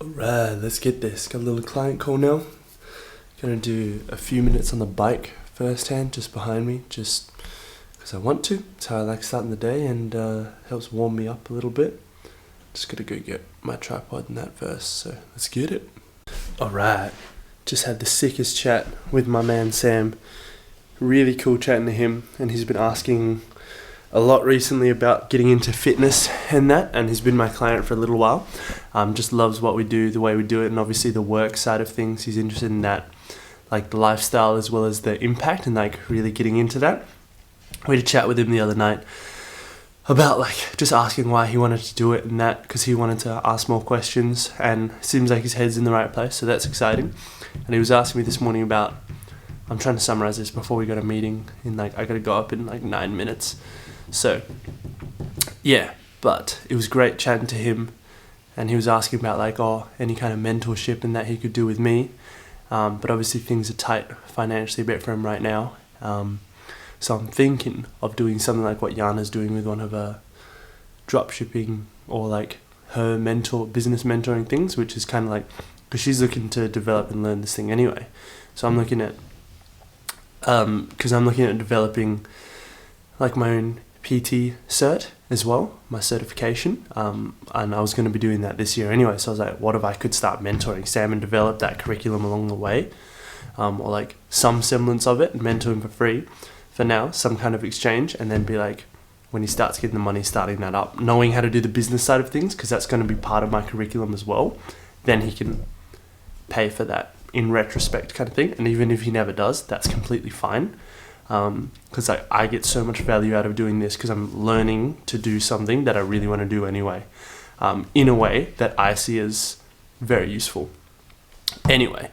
Alright, let's get this. Got a little client call now. Gonna do a few minutes on the bike firsthand, just behind me, just because I want to. It's how I like starting the day and helps warm me up a little bit. Just gotta go get my tripod and that first, so let's get it. Alright, just had the sickest chat with my man Sam. Really cool chatting to him, and he's been asking a lot recently about getting into fitness and that, and he's been my client for a little while. Just loves what we do, the way we do it, and obviously the work side of things. He's interested in that, like the lifestyle as well as the impact, and like really getting into that. We had a chat with him the other night about like just asking why he wanted to do it and that, because he wanted to ask more questions, and it seems like his head's in the right place, so that's exciting. And he was asking me this morning about, I'm trying to summarize this before we got a meeting in like, I gotta go up in like 9 minutes. So, yeah, but it was great chatting to him, and he was asking about like, any kind of mentorship and that he could do with me. But obviously things are tight financially a bit for him right now. So I'm thinking of doing something like what Yana's doing with one of her drop shipping or like her business mentoring things, which is kind of like, because she's looking to develop and learn this thing anyway. So I'm looking at, developing like my own PT cert as well, my certification, and I was going to be doing that this year anyway, so I was like, what if I could start mentoring Sam and develop that curriculum along the way, or like some semblance of it, and mentor him for free for now, some kind of exchange, and then be like, when he starts getting the money, starting that up, knowing how to do the business side of things, because that's going to be part of my curriculum as well, then he can pay for that in retrospect kind of thing. And even if he never does, that's completely fine. Because I get so much value out of doing this, because I'm learning to do something that I really want to do anyway, in a way that I see as very useful. Anyway,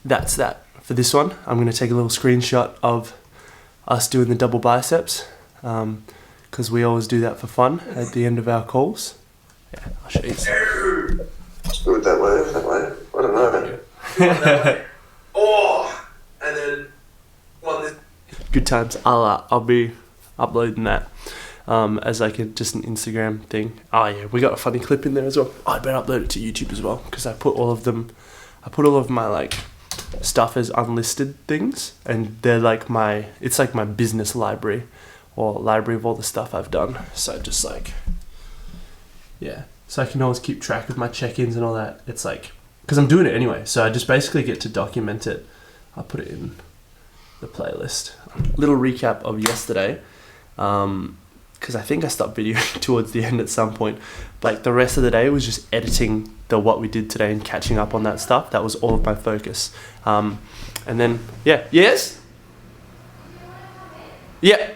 that's that for this one. I'm going to take a little screenshot of us doing the double biceps, because we always do that for fun at the end of our calls. Yeah, I'll show you. Do it that way. I don't know. That way. Oh, and then one this. Good times. I'll be uploading that as like just an Instagram thing. Oh yeah, we got a funny clip in there as well. I'd better upload it to YouTube as well, because I put all of my like stuff as unlisted things, and they're like it's like my business library, or library of all the stuff I've done. So just like, yeah, so I can always keep track of my check-ins and all that. It's like, because I'm doing it anyway, so I just basically get to document it. I'll put it in the playlist. Little recap of yesterday, because I think I stopped videoing towards the end at some point. Like the rest of the day was just editing what we did today and catching up on that stuff. That was all of my focus. And then yes, yeah.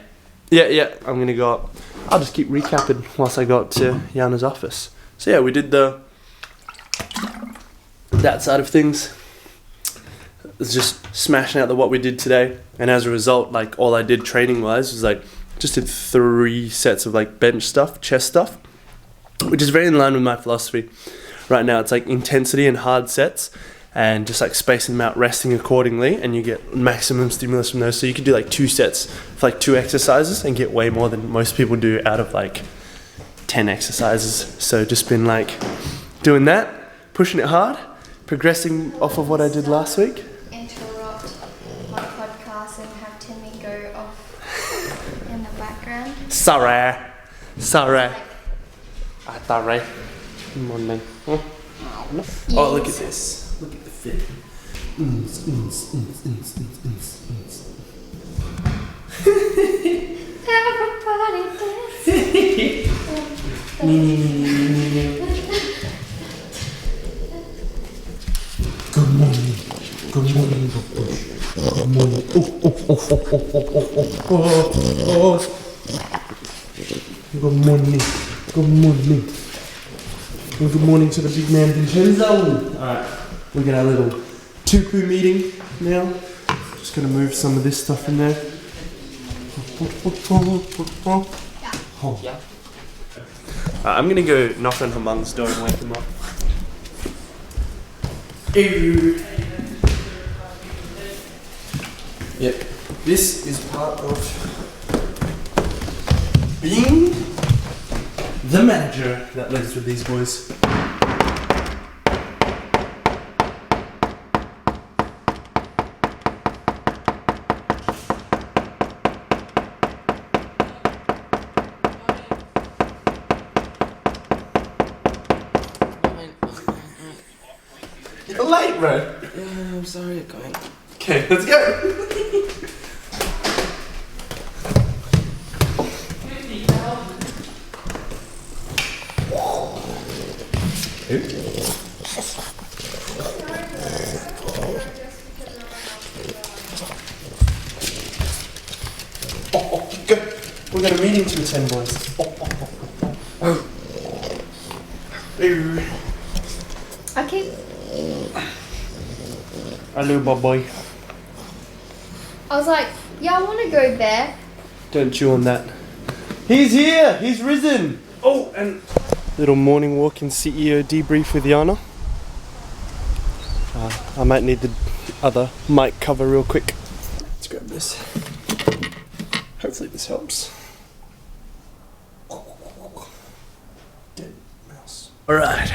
I'm gonna go up. I'll just keep recapping whilst I go up to Yana's office. So yeah, we did that side of things. It's just smashing out what we did today, and as a result, like all I did training wise was like just did 3 sets of like bench stuff, chest stuff, which is very in line with my philosophy right now. It's like intensity and hard sets, and just like spacing them out, resting accordingly, and you get maximum stimulus from those. So you could do like 2 sets for like 2 exercises and get way more than most people do out of like 10 exercises. So just been like doing that, pushing it hard, progressing off of what I did last week. Interrupt my podcast and have Timmy go off in the background. Sorry. Sorry. Good morning. Oh, look at this. Look at the fit. Everybody Good morning. Good morning, doctor. Good morning. Good morning. Good morning. Good morning to the big man Vincenzo. Alright, we got our little tupu meeting now. Just gonna move some of this stuff in there. Yeah. I'm gonna go knock on her mum's door and wake him up. Yep, this is part of being the manager that lives with these boys. You're late, bro. Yeah, I'm sorry, going. Okay, let's go. Go. We've got a meeting to attend, boys. Okay. Hello, boy. I was like, yeah, I want to go there. Don't chew on that. He's here! He's risen! Oh, and little morning walk in CEO debrief with Yana. I might need the other mic cover real quick. Let's grab this. Hopefully this helps. Dead mouse. Alright,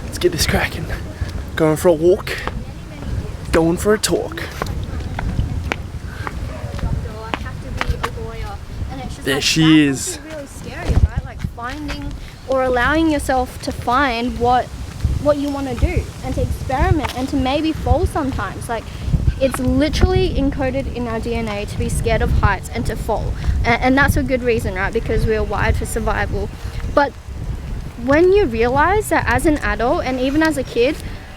let's get this cracking. Going for a walk. Going for a talk. There she is. That's really scary, right? Like finding or allowing yourself to find what you want to do and to experiment and to maybe fall sometimes. Like it's literally encoded in our DNA to be scared of heights and to fall. And that's a good reason, right? Because we're wired for survival. But when you realize that as an adult and even as a kid,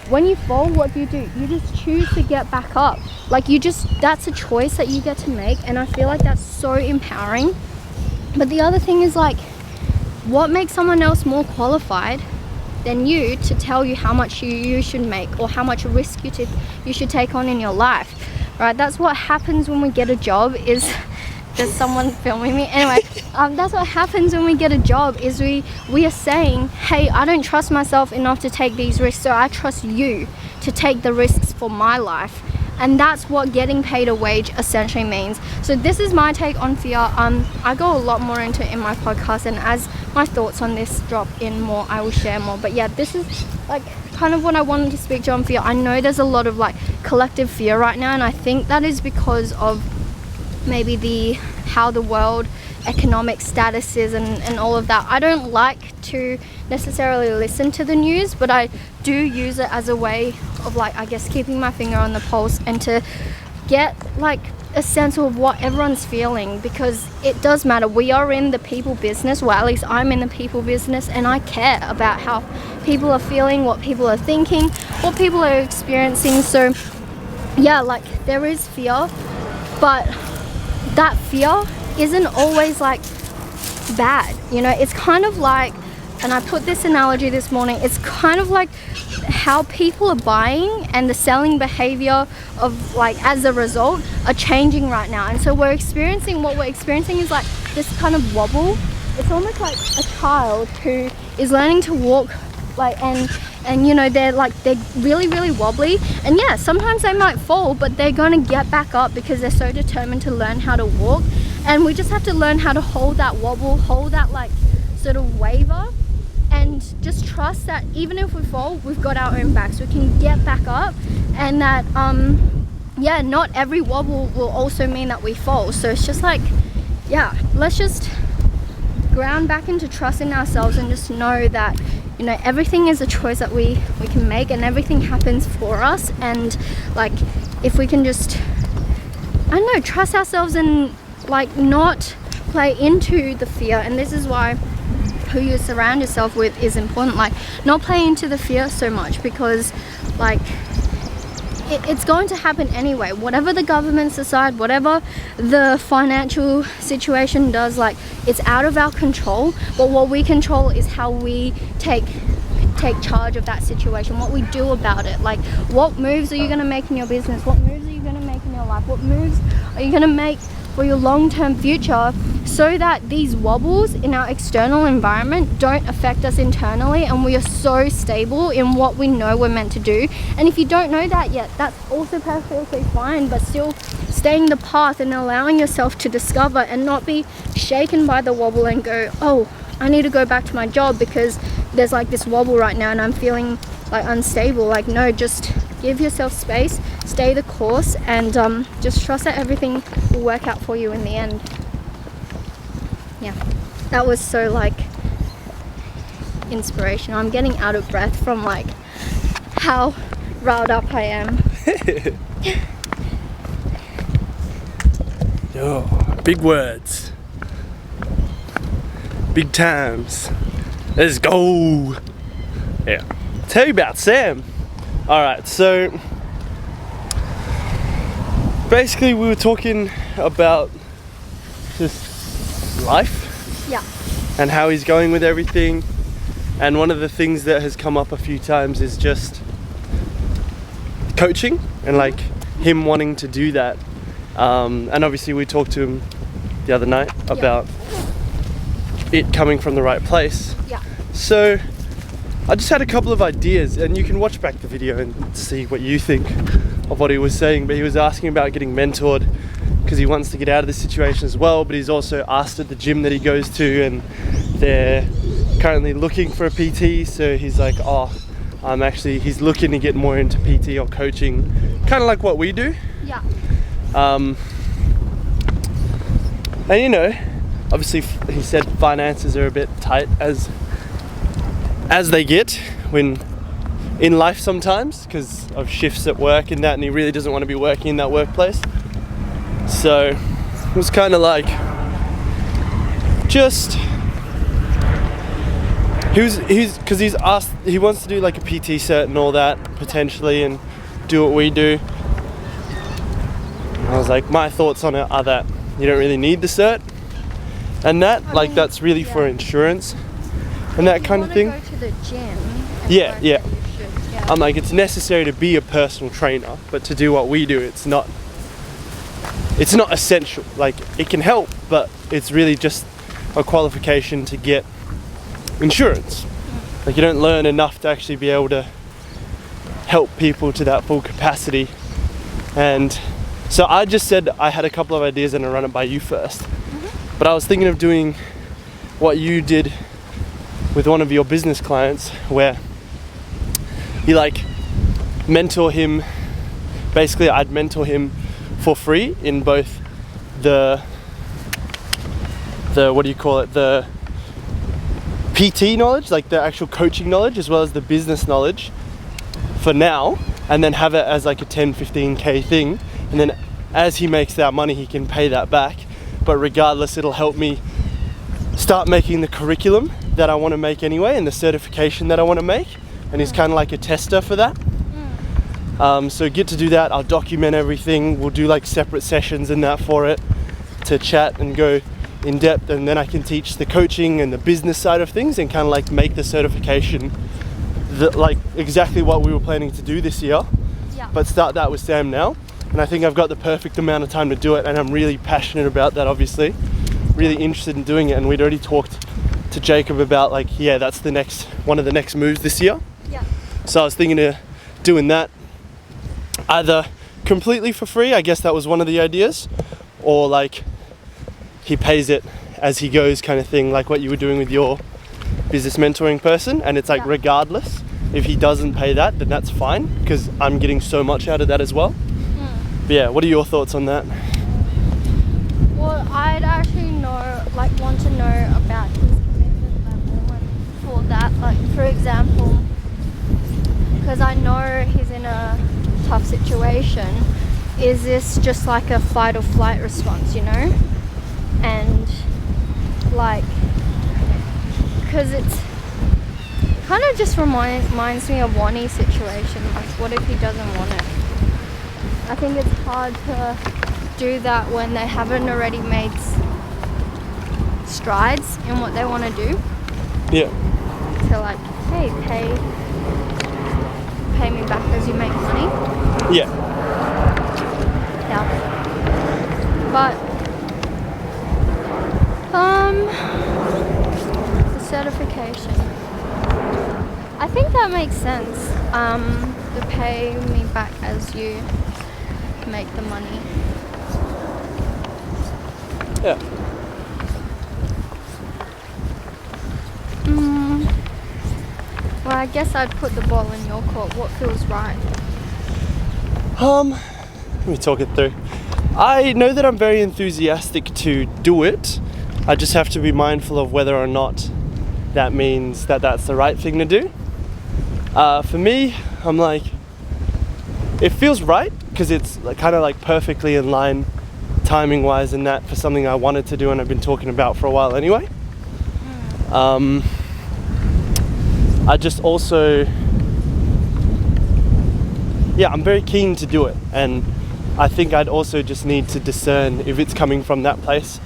when you fall, what do? You just choose to get back up. Like that's a choice that you get to make, and I feel like that's so empowering. But the other thing is, like, what makes someone else more qualified than you to tell you how much you should make or how much risk you should take on in your life, right? That's what happens when we get a job is there's someone filming me anyway. That's what happens when we get a job is we are saying, hey, I don't trust myself enough to take these risks, so I trust you to take the risks for my life. And that's what getting paid a wage essentially means. So this is my take on fear. I go a lot more into it in my podcast, and as my thoughts on this drop in more, I will share more. But yeah, this is like kind of what I wanted to speak to on fear. I know there's a lot of like collective fear right now, and I think that is because of maybe how the world economic status is and all of that. I don't like to necessarily listen to the news, but I do use it as a way of, like, I guess keeping my finger on the pulse and to get like a sense of what everyone's feeling, because it does matter. We are in the people business, well, at least I'm in the people business, and I care about how people are feeling, what people are thinking, what people are experiencing. So yeah, like there is fear, but that fear isn't always like bad, you know. It's kind of like, and I put this analogy this morning, it's kind of like how people are buying and the selling behavior of, like, as a result are changing right now. And so what we're experiencing is like this kind of wobble. It's almost like a child who is learning to walk, like, and you know, they're really, really wobbly, and yeah, sometimes they might fall, but they're going to get back up because they're so determined to learn how to walk. And we just have to learn how to hold that wobble, hold that like sort of waver, and just trust that even if we fall, we've got our own backs, we can get back up, and that yeah, not every wobble will also mean that we fall. So it's just like, yeah, let's just ground back into trusting ourselves and just know that, you know, everything is a choice that we can make, and everything happens for us. And like, if we can just, I don't know, trust ourselves and like not play into the fear. And this is why who you surround yourself with is important. Like, not play into the fear so much, because like it's going to happen anyway. Whatever the governments decide, whatever the financial situation does, like, it's out of our control. But what we control is how we take charge of that situation, what we do about it. Like, what moves are you going to make in your business? What moves are you going to make in your life? What moves are you going to make for your long-term future, so that these wobbles in our external environment don't affect us internally, and we are so stable in what we know we're meant to do. And if you don't know that yet, that's also perfectly fine, but still staying the path and allowing yourself to discover and not be shaken by the wobble and go, oh, I need to go back to my job because there's like this wobble right now and I'm feeling like unstable. Like, no, just give yourself space, stay the course, and just trust that everything will work out for you in the end. Yeah, that was so like inspirational. I'm getting out of breath from like how riled up I am. Yo, big words. Big times. Let's go. Yeah. Tell you about Sam. Alright, so basically we were talking about just life. Yeah. And how he's going with everything. And one of the things that has come up a few times is just coaching and like him wanting to do that. And obviously we talked to him the other night about it coming from the right place. Yeah. So I just had a couple of ideas, and you can watch back the video and see what you think of what he was saying. But he was asking about getting mentored because he wants to get out of this situation as well, but he's also asked at the gym that he goes to, and they're currently looking for a PT, so he's like, he's looking to get more into PT or coaching, kind of like what we do. Yeah. And you know, obviously he said finances are a bit tight as they get when in life sometimes, because of shifts at work and that, and he really doesn't want to be working in that workplace. So it was kind of like just he's asked, he wants to do like a PT cert and all that potentially and do what we do. I was like, my thoughts on it are that you don't really need the cert, and that that's really for insurance and that kind of thing. Go to the gym. Yeah. I'm like, it's necessary to be a personal trainer, but to do what we do, it's not essential. Like, it can help, but it's really just a qualification to get insurance. Like, you don't learn enough to actually be able to help people to that full capacity. And so I just said I had a couple of ideas and I run it by you first. But I was thinking of doing what you did with one of your business clients, where you like mentor him. Basically, I'd mentor him for free in both the what do you call it, the PT knowledge, like the actual coaching knowledge, as well as the business knowledge for now, and then have it as like a 10-15k thing, and then as he makes that money he can pay that back. But regardless, it'll help me start making the curriculum that I want to make anyway, and the certification that I want to make, and he's kind of like a tester for that. So get to do that. I'll document everything. We'll do like separate sessions and that for it to chat and go in depth, and then I can teach the coaching and the business side of things and kind of like make the certification like exactly what we were planning to do this year. But start that with Sam now, and I think I've got the perfect amount of time to do it, and I'm really passionate about that, obviously really interested in doing it. And we'd already talked to Jacob about like, that's one of the next moves this year. So I was thinking of doing that either completely for free, I guess that was one of the ideas, or like he pays it as he goes kind of thing, like what you were doing with your business mentoring person. And it's like, regardless, if he doesn't pay that, then that's fine, because I'm getting so much out of that as well. But yeah, what are your thoughts on that? Well, I'd actually want to know about his commitment level, and for that, like for example, because I know he's in a tough situation, is this just like a fight or flight response, you know? And like, because it's kind of just reminds me of Wani's situation. Like, what if he doesn't want it? I think it's hard to do that when they haven't already made strides in what they want to do. To like, hey, pay me back as you make money. But the certification, I think that makes sense. To pay me back as you make the money. Well, I guess I'd put the ball in your court. What feels right? Let me talk it through. I know that I'm very enthusiastic to do it. I just have to be mindful of whether or not that means that that's the right thing to do. For me, I'm like, it feels right because it's like, kind of like perfectly in line timing wise and that for something I wanted to do and I've been talking about for a while anyway. I just also, I'm very keen to do it, and I think I'd also just need to discern if it's coming from that place.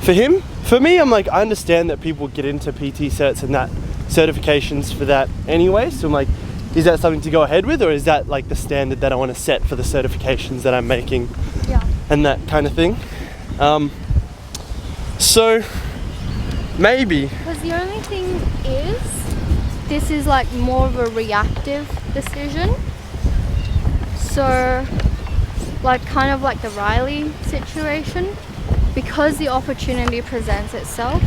For him, for me, I'm like, I understand that people get into PT certs and that certifications for that anyway, so I'm like, is that something to go ahead with, or is that like the standard that I want to set for the certifications that I'm making? Yeah. And that kind of thing. So maybe. Because the only thing is, this is like more of a reactive decision. So, like kind of like the Riley situation, because the opportunity presents itself,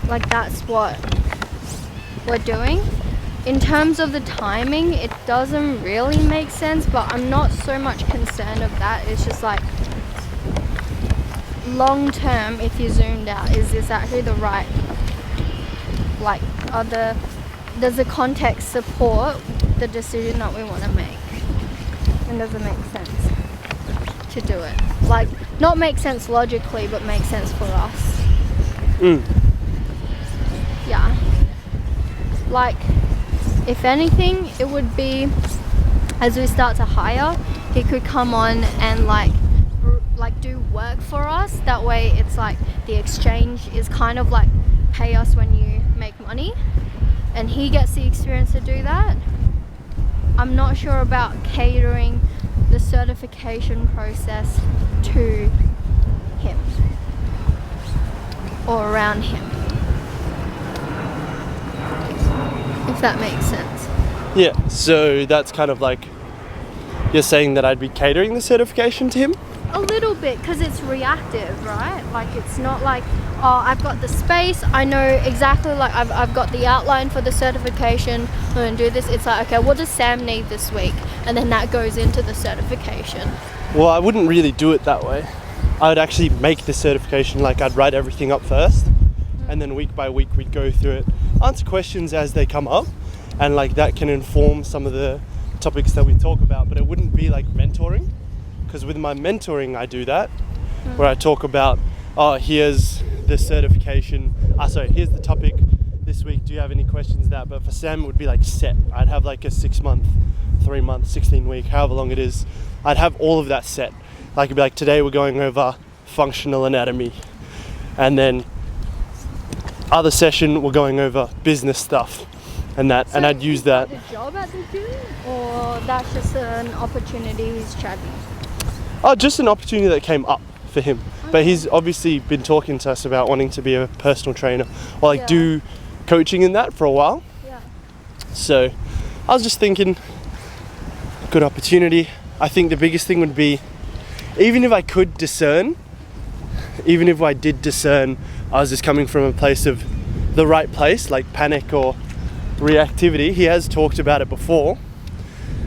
like that's what we're doing. In terms of the timing, it doesn't really make sense, but I'm not so much concerned of that. It's just like long term, if you zoomed out, is this actually the right, like, does the context support the decision that we want to make? And does it make sense to do it? Like, not make sense logically, but make sense for us. Yeah. Like, if anything, it would be, as we start to hire, he could come on and like do work for us. That way it's like the exchange is kind of like pay us when you make money, and he gets the experience to do that. I'm not sure about catering the certification process to him or around him, if that makes sense. Yeah, so that's kind of like, you're saying that I'd be catering the certification to him? A little bit, because it's reactive, right? Like, it's not like, oh, I've got the space, I know exactly, like I've got the outline for the certification, I'm going to do this. It's like, okay, what does Sam need this week? And then that goes into the certification. Well, I wouldn't really do it that way. I would actually make the certification, like I'd write everything up first, and then week by week we'd go through it, answer questions as they come up, and like that can inform some of the topics that we talk about, but it wouldn't be like mentoring. Because with my mentoring, I do that, where I talk about, oh, here's the certification, here's the topic this week, do you have any questions that? But for Sam, it would be like set. I'd have like a 6 month, 3 month, 16 week, however long it is. I'd have all of that set. Like it'd be like, today we're going over functional anatomy. And then other session, we're going over business stuff and that, so and I'd use that. Is that the job at the gym, or that's just an opportunity he's chatting? Oh, just an opportunity that came up for him. Okay. But he's obviously been talking to us about wanting to be a personal trainer or like do coaching in that for a while. Yeah. So I was just thinking, good opportunity. I think the biggest thing would be, even if I could discern, even if I did discern I was just coming from a place of the right place, like panic or reactivity. He has talked about it before,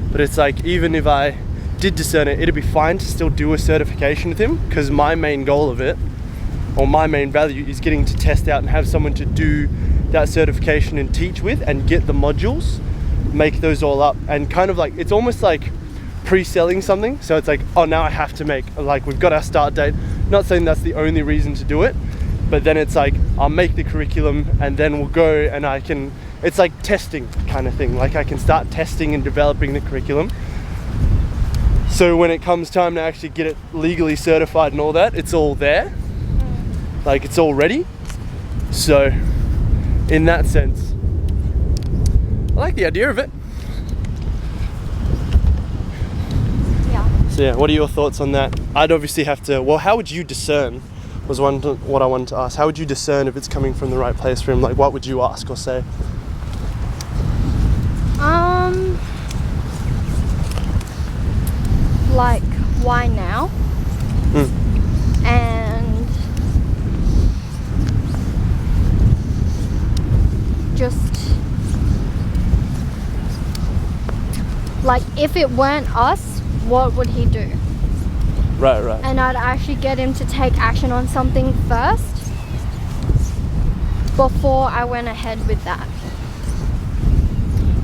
but it's like, even if I did discern it, it'd be fine to still do a certification with him, because my main goal of it, or my main value, is getting to test out and have someone to do that certification and teach with and get the modules, make those all up, and kind of like, it's almost like pre-selling something. So it's like, oh, now I have to make, like, we've got our start date. Not saying that's the only reason to do it, but then it's like, I'll make the curriculum and then we'll go and I can, it's like testing kind of thing. Like I can start testing and developing the curriculum. So when it comes time to actually get it legally certified and all that, it's all there. Like it's all ready. So in that sense, I like the idea of it. Yeah. So yeah, what are your thoughts on that? I'd obviously have to, well, how would you discern, was what I wanted to ask. How would you discern if it's coming from the right place for him? Like what would you ask or say? Like, why now? And just like, if it weren't us, what would he do? Right. And I'd actually get him to take action on something first before I went ahead with that.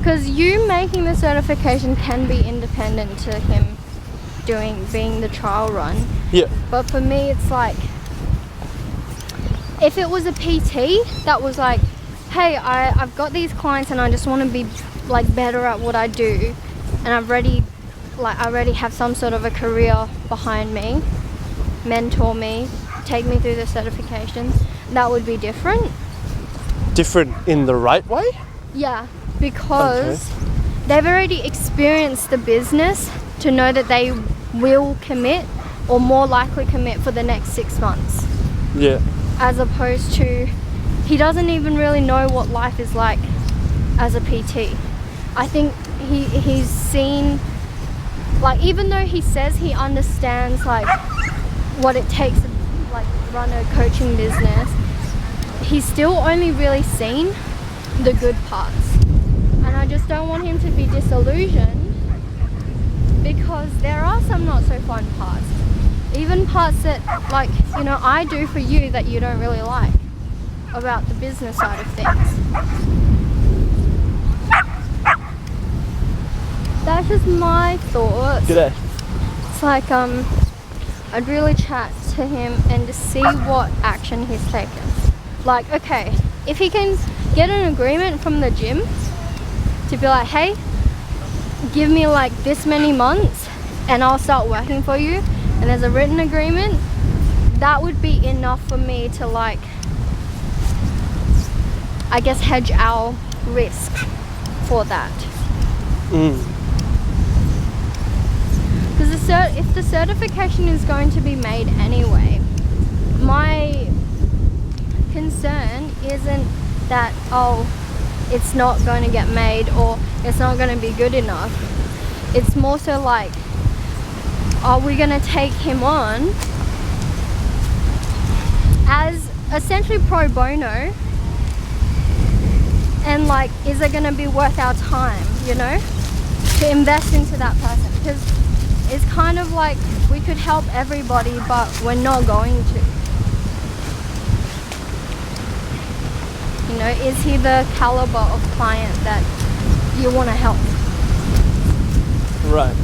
Because you making the certification can be independent to him being the trial run. Yeah. But for me, it's like, if it was a PT that was like, hey, I've got these clients and I just want to be like better at what I do, and I already have some sort of a career behind me, mentor me, take me through the certifications, that would be different. Different in the right way? Yeah, because they've already experienced the business to know that they will commit or more likely commit for the next 6 months. Yeah. As opposed to, he doesn't even really know what life is like as a PT. I think he's seen, like, even though he says he understands like what it takes to like run a coaching business, he's still only really seen the good parts. And I just don't want him to be disillusioned, because there are some not so fun parts. Even parts that, like, you know, I do for you that you don't really like about the business side of things. That's just my thoughts. G'day. It's like, I'd really chat to him and to see what action he's taken. Like, okay, if he can get an agreement from the gym to be like, hey, give me like this many months and I'll start working for you, and there's a written agreement, that would be enough for me to, like, I guess, hedge our risk for that. Because if the certification is going to be made anyway, my concern isn't that, oh, it's not going to get made or it's not going to be good enough. It's more so like, are we going to take him on as essentially pro bono, and like, is it going to be worth our time, you know, to invest into that person? Because it's kind of like we could help everybody, but we're not going to. You know, is he the caliber of client that you want to help? Right.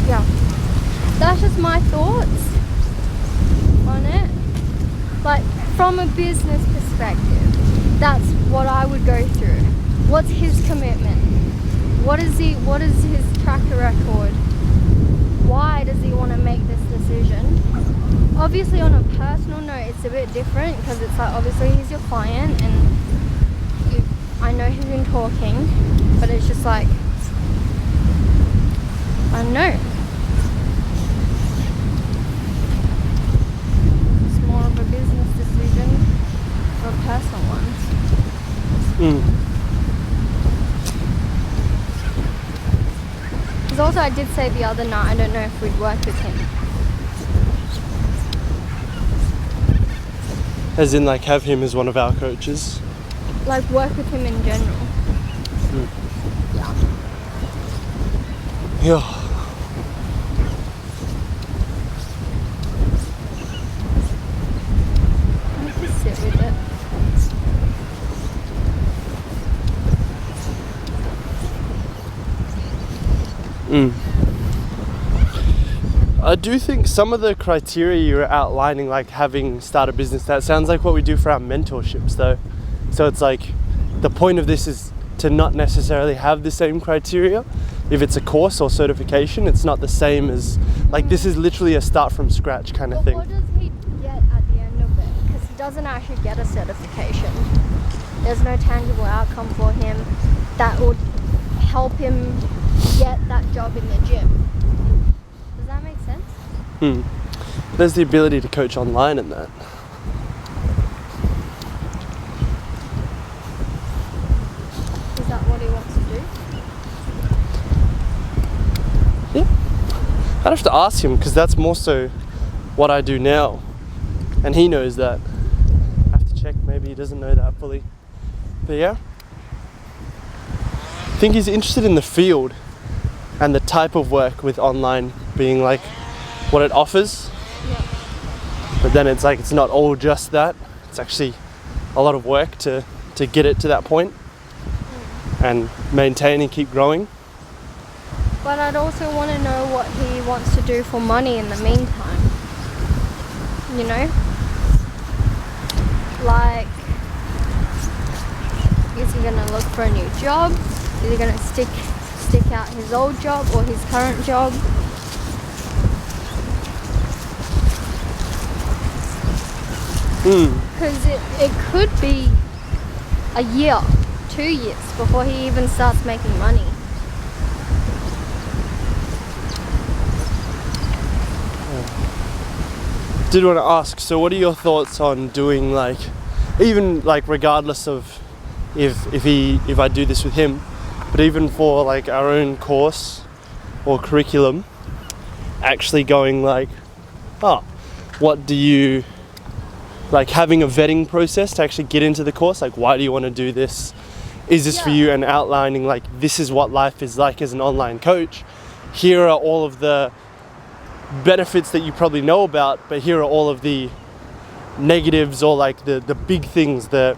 Yeah. That's just my thoughts on it. Like, from a business perspective, that's what I would go through. What's his commitment? What is his track record? Why does he want to make this decision? Obviously, on a personal note, it's a bit different, because it's like, obviously he's your client and I know he's been talking, but it's just like, I don't know. It's more of a business decision or a personal one. Because also, I did say the other night, I don't know if we'd work with him. As in, like, have him as one of our coaches? Like, work with him in general. Yeah. Yeah. I just sit with it. I do think some of the criteria you're outlining, like having started a business, that sounds like what we do for our mentorships though. So it's like, the point of this is to not necessarily have the same criteria. If it's a course or certification, it's not the same as, like, this is literally a start from scratch kind of But thing. what does he get at the end of it? Because he doesn't actually get a certification. There's no tangible outcome for him that would help him get that job in the gym. Does that make sense? There's the ability to coach online in that. Is that what he wants to do? Yeah. I'd have to ask him, because that's more so what I do now. And he knows that. I have to check, maybe he doesn't know that fully. But yeah. I think he's interested in the field and the type of work with online being like what it offers. Yeah. But then it's like, it's not all just that. It's actually a lot of work to to get it to that point and maintain and keep growing. But I'd also want to know what he wants to do for money in the meantime. You know? Like, is he gonna look for a new job? Is he gonna stick out his old job or his current job? Because it could be a year, 2 years before he even starts making money. Did want to ask, so what are your thoughts on doing, like, even like regardless of if I do this with him, but even for like our own course or curriculum, actually going like, what do you like, having a vetting process to actually get into the course, like why do you want to do this? Is this for you? And outlining like, this is what life is like as an online coach. Here are all of the benefits that you probably know about, but here are all of the negatives, or like the big things, the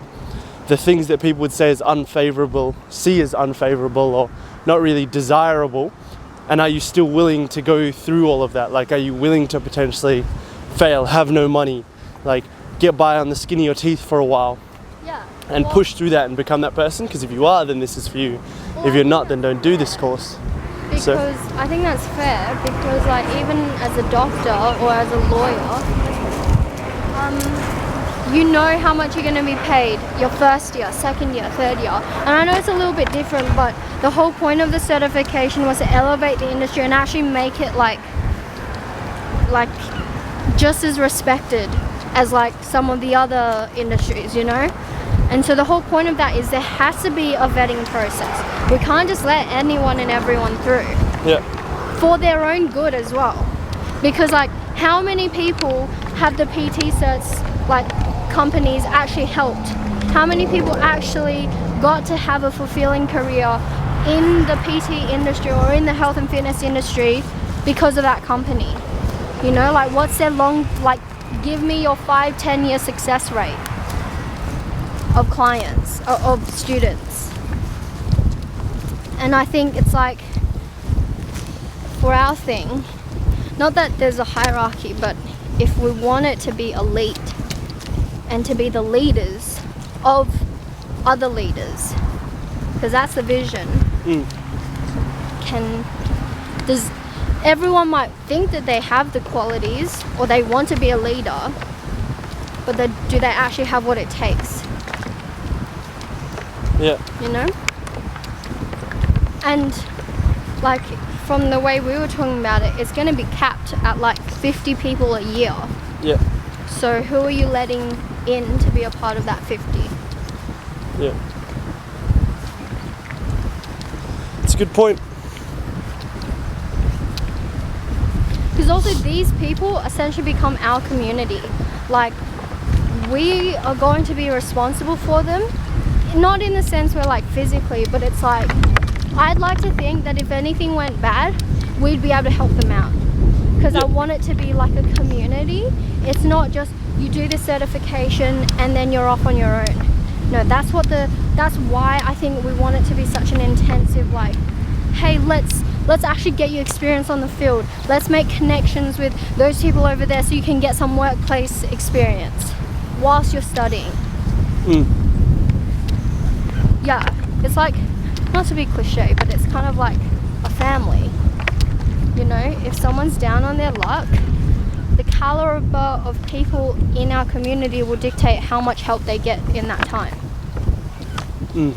things that people would say is unfavorable, see as unfavorable or not really desirable. And are you still willing to go through all of that? Like, are you willing to potentially fail, have no money, like get by on the skin of your teeth for a while, and push through that and become that person? Because if you are, then this is for you. If you're not, then don't do this course. Because I think that's fair, because like even as a doctor or as a lawyer, you know how much you're going to be paid your first year, second year, third year. And I know it's a little bit different, but the whole point of the certification was to elevate the industry and actually make it like just as respected as like some of the other industries, you know? And so the whole point of that is there has to be a vetting process. We can't just let anyone and everyone through. Yeah. For their own good as well. Because like, how many people have the PT certs, like companies actually helped? How many people actually got to have a fulfilling career in the PT industry or in the health and fitness industry because of that company? You know, like what's their give me your 5-10 year success rate of clients, of students. And I think it's like, for our thing, not that there's a hierarchy, but if we want it to be elite and to be the leaders of other leaders, because that's the vision, everyone might think that they have the qualities or they want to be a leader, but do they actually have what it takes? Yeah. You know? And like, from the way we were talking about it, it's going to be capped at like 50 people a year. Yeah. So who are you letting in to be a part of that 50? Yeah. It's a good point. Because also these people essentially become our community. Like, we are going to be responsible for them. Not in the sense where like physically, but it's like, I'd like to think that if anything went bad, we'd be able to help them out. Because I want it to be like a community. It's not just you do the certification and then you're off on your own. No, that's why I think we want it to be such an intensive, like, hey, let's actually get you experience on the field. Let's make connections with those people over there so you can get some workplace experience whilst you're studying. Yeah, it's like, not to be cliche, but it's kind of like a family. You know, if someone's down on their luck, the caliber of people in our community will dictate how much help they get in that time. You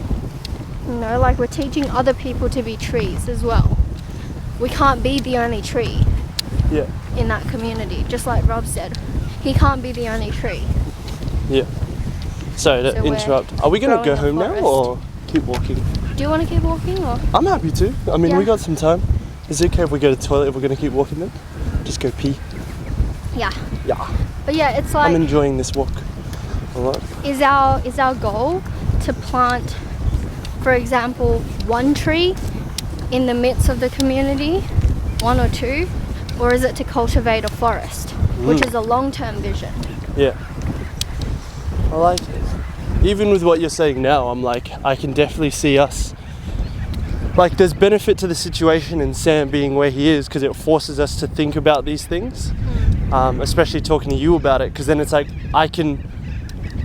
know, like we're teaching other people to be trees as well. We can't be the only tree in that community. Just like Rob said, he can't be the only tree. Yeah. Sorry to interrupt. Are we going to go home now or keep walking? Do you want to keep walking or? I'm happy to. I mean, we got some time. Is it okay if we go to the toilet if we're going to keep walking then? Just go pee. Yeah. Yeah. But yeah, it's like, I'm enjoying this walk a lot. Is our goal to plant, for example, one tree in the midst of the community, 1 or 2, or is it to cultivate a forest, which is a long-term vision? Yeah. I like it. even with what you're saying now, I'm like, I can definitely see us, like there's benefit to the situation and Sam being where he is because it forces us to think about these things, especially talking to you about it, because then it's like I can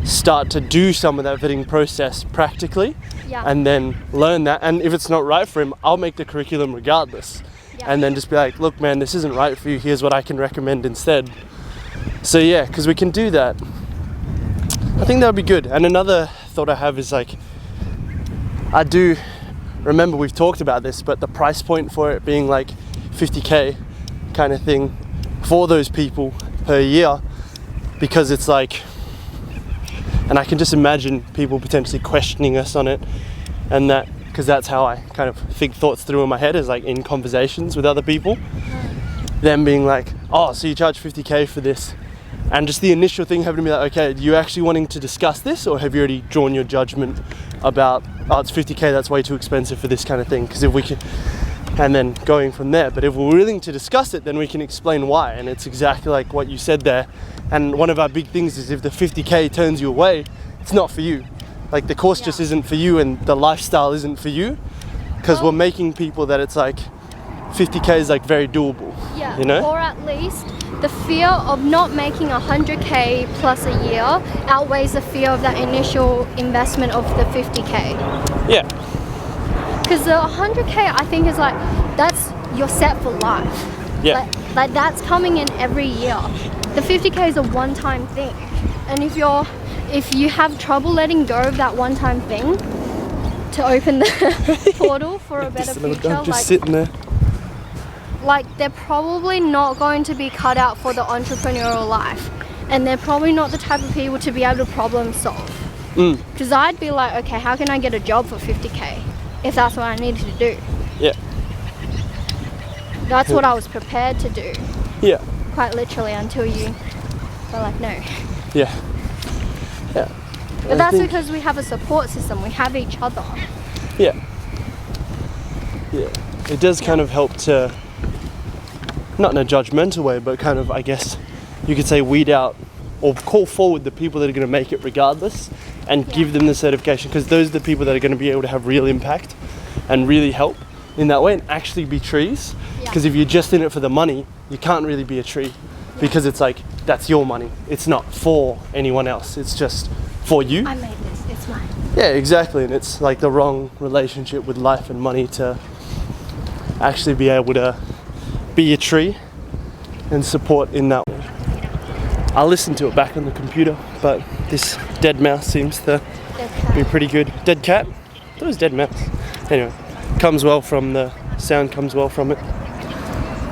start to do some of that vetting process practically, and then learn that, and if it's not right for him, I'll make the curriculum regardless, and then just be like, look man, this isn't right for you, here's what I can recommend instead. So yeah, because we can do that. I think that would be good. And another thought I have is like, I do remember we've talked about this, but the price point for it being like 50k kind of thing for those people per year, because it's like, and I can just imagine people potentially questioning us on it, and that, because that's how I kind of think thoughts through in my head, is like in conversations with other people, them being like, oh, so you charge 50k for this, and just the initial thing having to be like, okay, are you actually wanting to discuss this, or have you already drawn your judgment about, oh, it's 50k, that's way too expensive for this kind of thing? Because if we can, and then going from there. But if we're willing to discuss it, then we can explain why. And it's exactly like what you said there. And one of our big things is, if the 50k turns you away, it's not for you. Like the course just isn't for you, and the lifestyle isn't for you, because we're making people that it's like 50k is like very doable. You know? Or at least the fear of not making 100k plus a year outweighs the fear of that initial investment of the 50k. Yeah. Because the 100k, I think, is like, that's, you're set for life. Yeah. Like that's coming in every year. The 50k is a one-time thing, and if you have trouble letting go of that one-time thing to open the portal for a better future, just like sitting there. Like they're probably not going to be cut out for the entrepreneurial life, and they're probably not the type of people to be able to problem solve. Because I'd be like, okay, how can I get a job for 50k if that's what I needed to do? Yeah. That's what I was prepared to do. Yeah. Quite literally, until you were like, no. Yeah. Yeah. But that's because we have a support system. We have each other. Yeah. Yeah. It does kind of help to, not in a judgmental way, but kind of, I guess you could say, weed out or call forward the people that are going to make it regardless, and give them the certification, because those are the people that are going to be able to have real impact and really help in that way and actually be trees. Because if you're just in it for the money, you can't really be a tree, because it's like, that's your money. It's not for anyone else. It's just for you. I made this. It's mine. Yeah, exactly. And it's like the wrong relationship with life and money to actually be able to be a tree and support in that way. I'll listen to it back on the computer, but this dead mouse seems to be pretty good. Dead cat? I thought it was dead mouse. Anyway, comes well from the sound, comes well from it.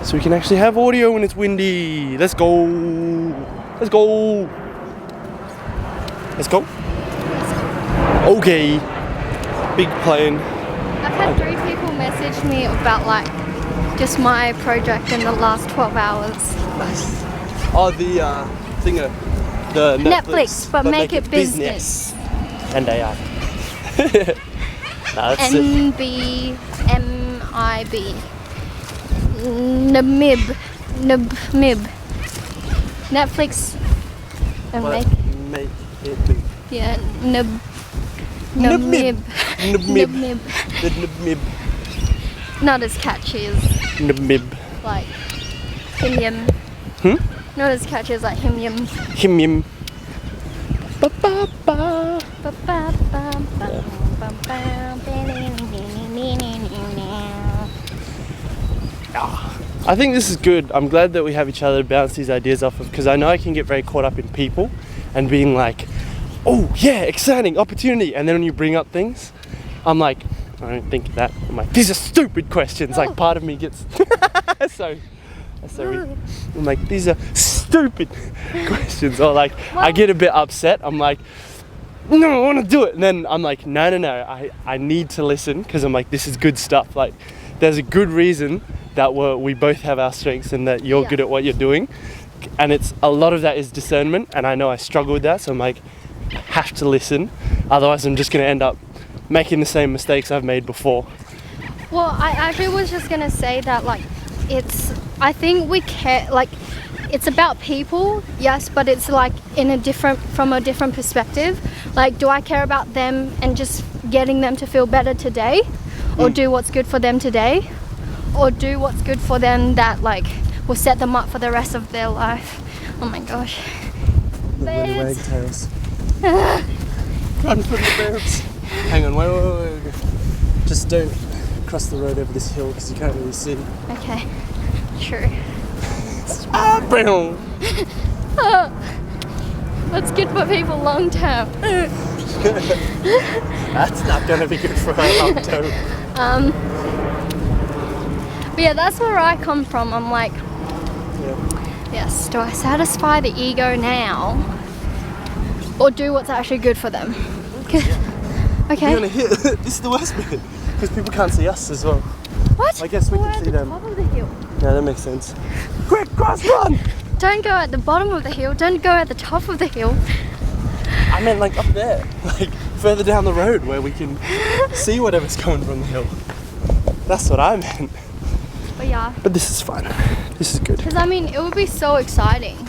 So we can actually have audio when it's windy. Let's go. Let's go. Let's go. Okay. Big plane. I've had 3 people message me about like just my project in the last 12 hours. Nice. Oh, the thinger. The Netflix, but make it business. And AI. Nah, that's it. NBMIB. NBMIB. Netflix and Make it big. yeah, Nibmib. NBMIB. The nibmib. Not as catchy as Nibmib. like him yum. Not as catchy as like him yum. Him yum. Ba ba ba. Ba ba ba ba ba ba. I think this is good. I'm glad that we have each other to bounce these ideas off of, because I know I can get very caught up in people and being like, oh yeah, exciting, opportunity, and then when you bring up things, I'm like, I don't think of that. I'm like, these are stupid questions. Like part of me gets so I'm like, these are stupid questions, or like I get a bit upset. I'm like, no, I want to do it, and then I'm like, no, I need to listen, because I'm like, this is good stuff. Like there's a good reason that we both have our strengths and that you're good at what you're doing, and it's a lot of that is discernment, and I know I struggle with that, so I'm like, I have to listen, otherwise I'm just going to end up making the same mistakes I've made before. Well, I actually was just gonna say that like I think we care, like it's about people, yes, but it's like from a different perspective. Like, do I care about them and just getting them to feel better today, or do what's good for them today, or do what's good for them that like will set them up for the rest of their life? Oh my gosh. The wind wagtails. Run from the birds. Hang on, wait. Just don't cross the road over this hill because you can't really see. Okay, true. Boom. What's good for people long term? That's not going to be good for a long term. But yeah, that's where I come from. I'm like, yes, do I satisfy the ego now, or do what's actually good for them? Okay. You're gonna hit. This is the worst bit because people can't see us as well. What? I guess we can see them. Top of the hill. Yeah, that makes sense. Quick, cross, run! Don't go at the bottom of the hill. Don't go at the top of the hill. I meant like up there, like further down the road where we can see whatever's coming from the hill. That's what I meant. But yeah. But this is fun. This is good. Because I mean, it would be so exciting,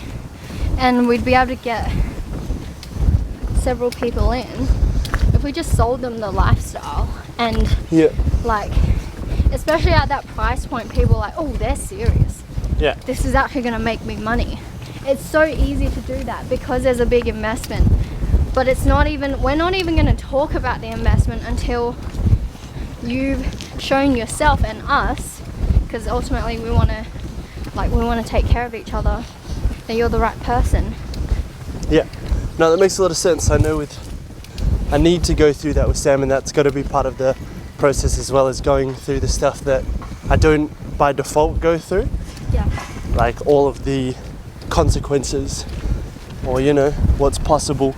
and we'd be able to get several people in if we just sold them the lifestyle. And like, especially at that price point, people are like, oh, they're serious. Yeah. This is actually going to make me money. It's so easy to do that because there's a big investment. But it's not even, we're not even going to talk about the investment until you've shown yourself and us, because ultimately we want to take care of each other, that you're the right person. Yeah. No, that makes a lot of sense. I know I need to go through that with Sam, and that's got to be part of the process as well as going through the stuff that I don't by default go through. Yeah. Like all of the consequences, or what's possible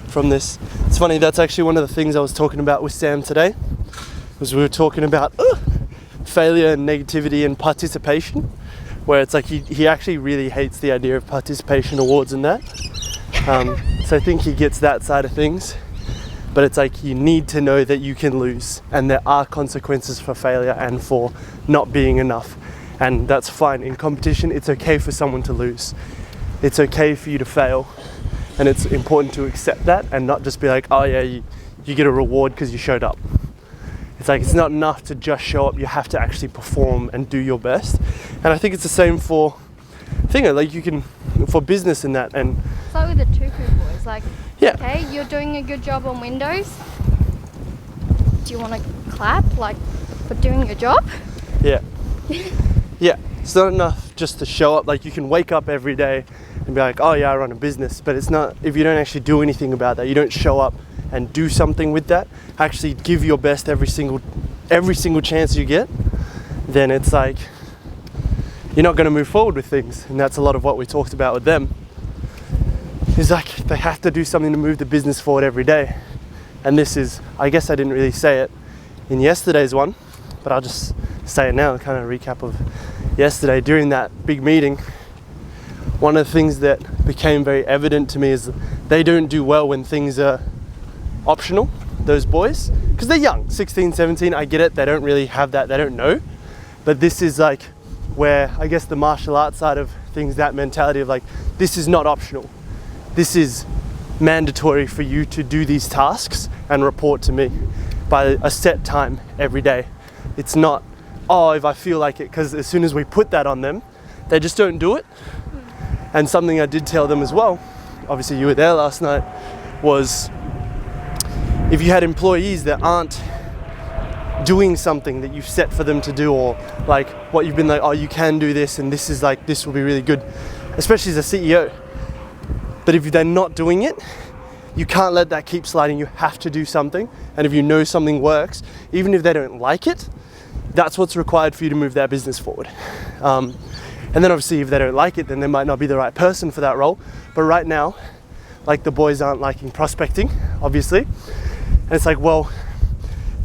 from this. It's funny, that's actually one of the things I was talking about with Sam today, was we were talking about failure and negativity and participation, where it's like he actually really hates the idea of participation awards and that. So I think he gets that side of things, but it's like you need to know that you can lose and there are consequences for failure and for not being enough, and that's fine. In competition, it's okay for someone to lose. It's okay for you to fail, and it's important to accept that and not just be like, oh yeah, you get a reward because you showed up. It's like, it's not enough to just show up, you have to actually perform and do your best. And I think it's the same for for business and that. And it's like with the Tuku boys, like, yeah. Okay, you're doing a good job on Windows. Do you want to clap, like, for doing your job? Yeah. Yeah, it's not enough just to show up. Like, you can wake up every day and be like, oh yeah, I run a business, but it's not, if you don't actually do anything about that, you don't show up and do something with that, actually give your best every single chance you get, then it's like you're not going to move forward with things. And that's a lot of what we talked about with them, is like they have to do something to move the business forward every day. And this is, I guess I didn't really say it in yesterday's one, but I'll just say it now, kind of recap of yesterday. During that big meeting, one of the things that became very evident to me is they don't do well when things are optional, those boys, because they're young, 16, 17, I get it, they don't really have that, they don't know. But this is like where, I guess, the martial arts side of things, that mentality of like, this is not optional. This is mandatory for you to do these tasks and report to me by a set time every day. It's not, oh, if I feel like it, because as soon as we put that on them, they just don't do it. And something I did tell them as well, obviously you were there last night, was if you had employees that aren't doing something that you've set for them to do, or like what you've been like, oh, you can do this and this is like, this will be really good, especially as a CEO. But if they're not doing it, you can't let that keep sliding. You have to do something. And if you know something works, even if they don't like it, that's what's required for you to move that business forward. And then obviously if they don't like it, then they might not be the right person for that role. But right now, like, the boys aren't liking prospecting, obviously. And it's like, well,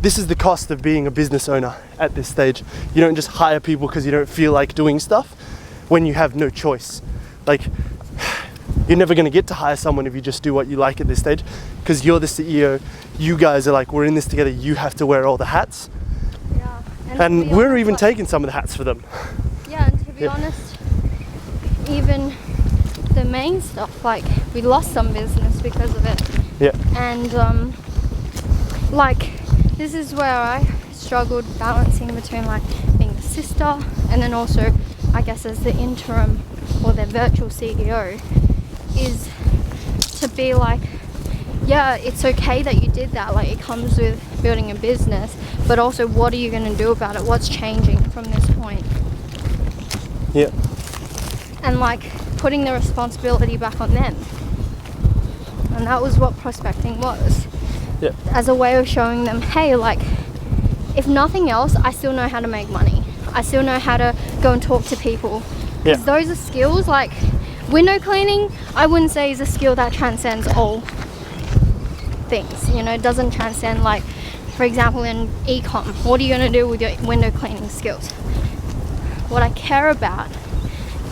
this is the cost of being a business owner at this stage. You don't just hire people because you don't feel like doing stuff when you have no choice. Like, you're never going to get to hire someone if you just do what you like at this stage, because you're the CEO. You guys are like, we're in this together. You have to wear all the hats. Yeah. And we're even taking some of the hats for them. Yeah, and to be honest, even the main stuff, like we lost some business because of it. Yeah. And like this is where I struggled balancing between like being a sister and then also I guess as the interim or the virtual CEO is to be like, yeah, it's okay that you did that, like it comes with building a business, but also what are you going to do about it? What's changing from this point? Yeah. And like putting the responsibility back on them. And that was what prospecting was. Yeah. As a way of showing them, hey, like if nothing else, I still know how to make money. I still know how to go and talk to people. Because those are skills, like window cleaning, I wouldn't say is a skill that transcends all things. You know, it doesn't transcend, like, for example, in e-com, what are you going to do with your window cleaning skills? What I care about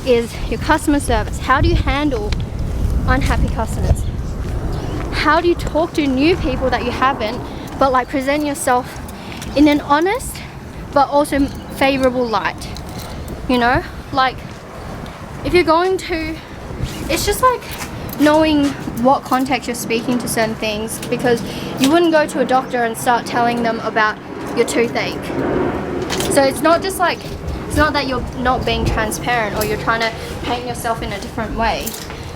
is your customer service. How do you handle unhappy customers? How do you talk to new people that you haven't, but like present yourself in an honest but also favorable light? You know, like if you're going to, it's just like knowing what context you're speaking to certain things, because you wouldn't go to a doctor and start telling them about your toothache. So it's not just like, it's not that you're not being transparent or you're trying to paint yourself in a different way.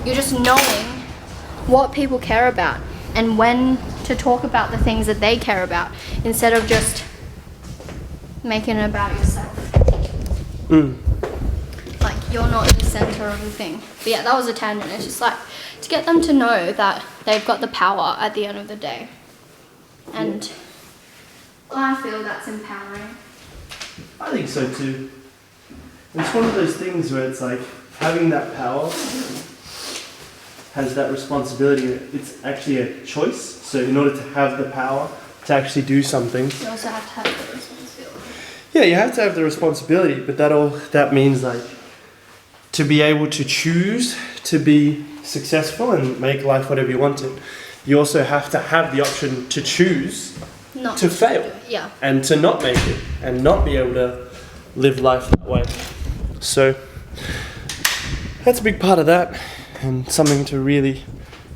You're just knowing what people care about and when to talk about the things that they care about instead of just making it about yourself. Like you're not the center of the thing. But yeah, that was a tangent. It's just like to get them to know that they've got the power at the end of the day. And I feel that's empowering. I think so too. It's one of those things where it's like having that power has that responsibility. It's actually a choice. So in order to have the power to actually do something, You also have to have the responsibility. yeah, you have to have the responsibility. But that means like to be able to choose to be successful and make life whatever you want it. You also have to have the option to choose Not to fail. Yeah. And to not make it and not be able to live life that way. So that's a big part of that, and something to really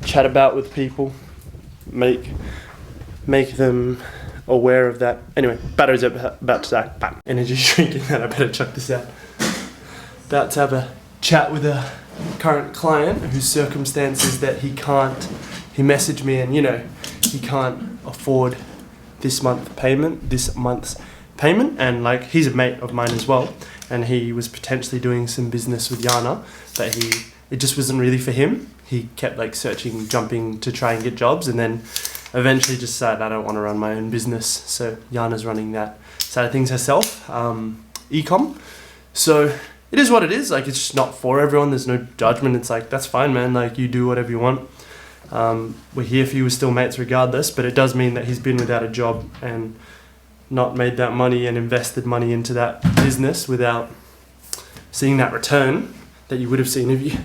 chat about with people, make them aware of that. Anyway, battery's about to die. Bam. Energy drinking that. I better chuck this out. About to have a chat with a current client whose circumstances that he messaged me and he can't afford this month's payment, and like he's a mate of mine as well, and he was potentially doing some business with Yana, but it just wasn't really for him. He kept like searching, jumping to try and get jobs, and then eventually just decided I don't want to run my own business. So Yana's running that side of things herself, e-com. So it is what it is. Like it's just not for everyone. There's no judgment. It's like that's fine, man. Like you do whatever you want. We're here for you. We're still mates regardless, but it does mean that he's been without a job and not made that money and invested money into that business without seeing that return that you would have seen if you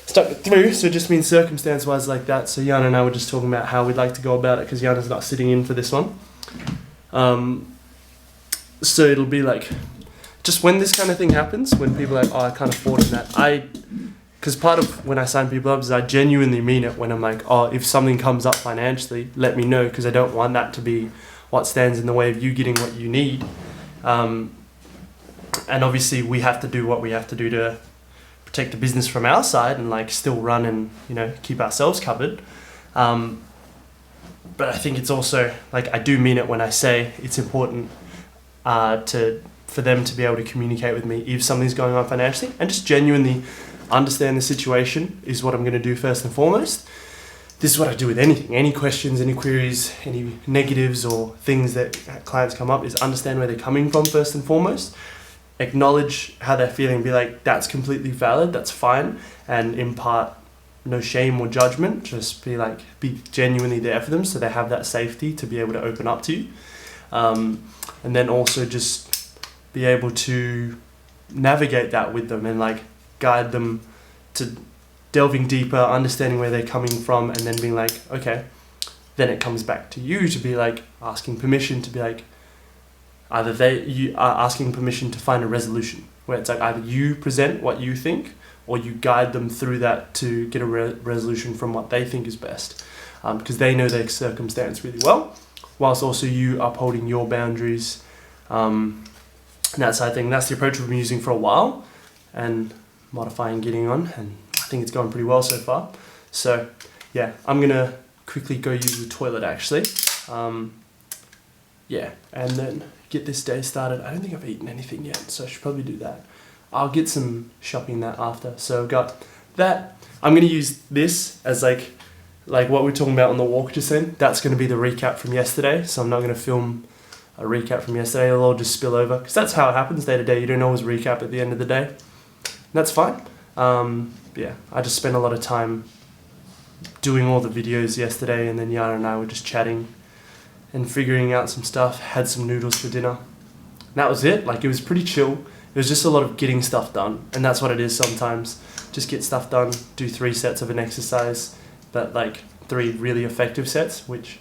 stuck it through. So it just means circumstance-wise like that. So Yana and I were just talking about how we'd like to go about it because Yana's not sitting in for this one. So it'll be like, just when this kind of thing happens, when people are like, oh, I can't afford that, because part of when I sign people up is I genuinely mean it when I'm like, oh, if something comes up financially, let me know, because I don't want that to be what stands in the way of you getting what you need. And obviously we have to do what we have to do to protect the business from our side and like still run and keep ourselves covered. But I think it's also like I do mean it when I say it's important for them to be able to communicate with me if something's going on financially, and just genuinely understand the situation is what I'm going to do first and foremost. This is what I do with anything, any questions, any queries, any negatives or things that clients come up, is understand where they're coming from first and foremost, acknowledge how they're feeling, be like, that's completely valid, that's fine, and impart no shame or judgment, just be genuinely there for them so they have that safety to be able to open up to you. And then also just be able to navigate that with them and like guide them to delving deeper, understanding where they're coming from, and then being like, okay, then it comes back to you to be like asking permission to be like, you are asking permission to find a resolution where it's like either you present what you think or you guide them through that to get a resolution from what they think is best, because they know their circumstance really well, whilst also you upholding your boundaries, and that side of thing. That's the approach we've been using for a while and modifying, getting on, and I think it's going pretty well so far. So yeah, I'm gonna quickly go use the toilet actually, yeah, and then get this day started. I don't think I've eaten anything yet, so I should probably do that. I'll get some shopping that after. So I've got that. I'm gonna use this as like what we were talking about on the walk just then. That's gonna be the recap from yesterday, so I'm not gonna film a recap from yesterday. It'll all just spill over, because that's how it happens day to day. You don't always recap at the end of the day. And that's fine. Yeah, I just spent a lot of time doing all the videos yesterday, and then Yana and I were just chatting and figuring out some stuff. Had some noodles for dinner. And that was it. Like, it was pretty chill. It was just a lot of getting stuff done, and that's what it is sometimes. Just get stuff done, do 3 sets of an exercise, but like 3 really effective sets, which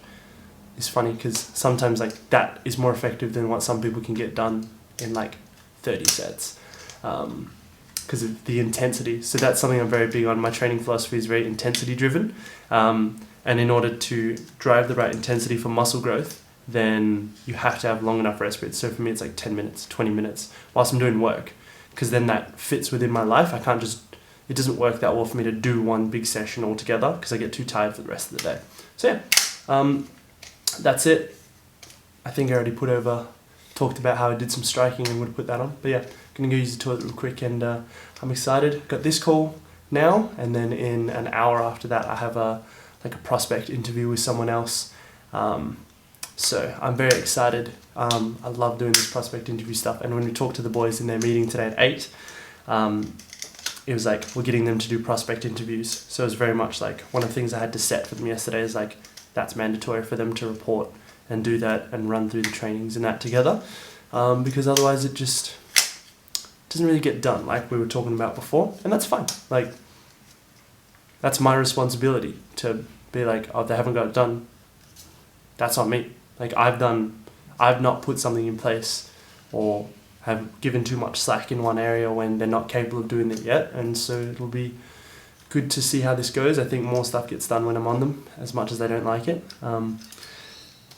is funny because sometimes like that is more effective than what some people can get done in like 30 sets, because of the intensity. So that's something I'm very big on. My training philosophy is very intensity driven, and in order to drive the right intensity for muscle growth, then you have to have long enough rest periods. So for me, it's like 10 minutes, 20 minutes whilst I'm doing work, because then that fits within my life. I can't just, it doesn't work that well for me to do one big session altogether, because I get too tired for the rest of the day. So yeah, that's it. I think I already talked about how I did some striking and would have put that on. But yeah, gonna go use the toilet real quick, and I'm excited. Got this call now, and then in an hour after that, I have a prospect interview with someone else. So I'm very excited. I love doing this prospect interview stuff. And when we talked to the boys in their meeting today at 8, it was like, we're getting them to do prospect interviews. So it was very much like, one of the things I had to set for them yesterday is like, that's mandatory for them to report and do that and run through the trainings and that together. Because otherwise it just doesn't really get done, like we were talking about before. And that's fine. Like, that's my responsibility to be like, oh, if they haven't got it done, that's on me. Like, I've not put something in place or have given too much slack in one area when they're not capable of doing it yet. And so it'll be good to see how this goes. I think more stuff gets done when I'm on them, as much as they don't like it.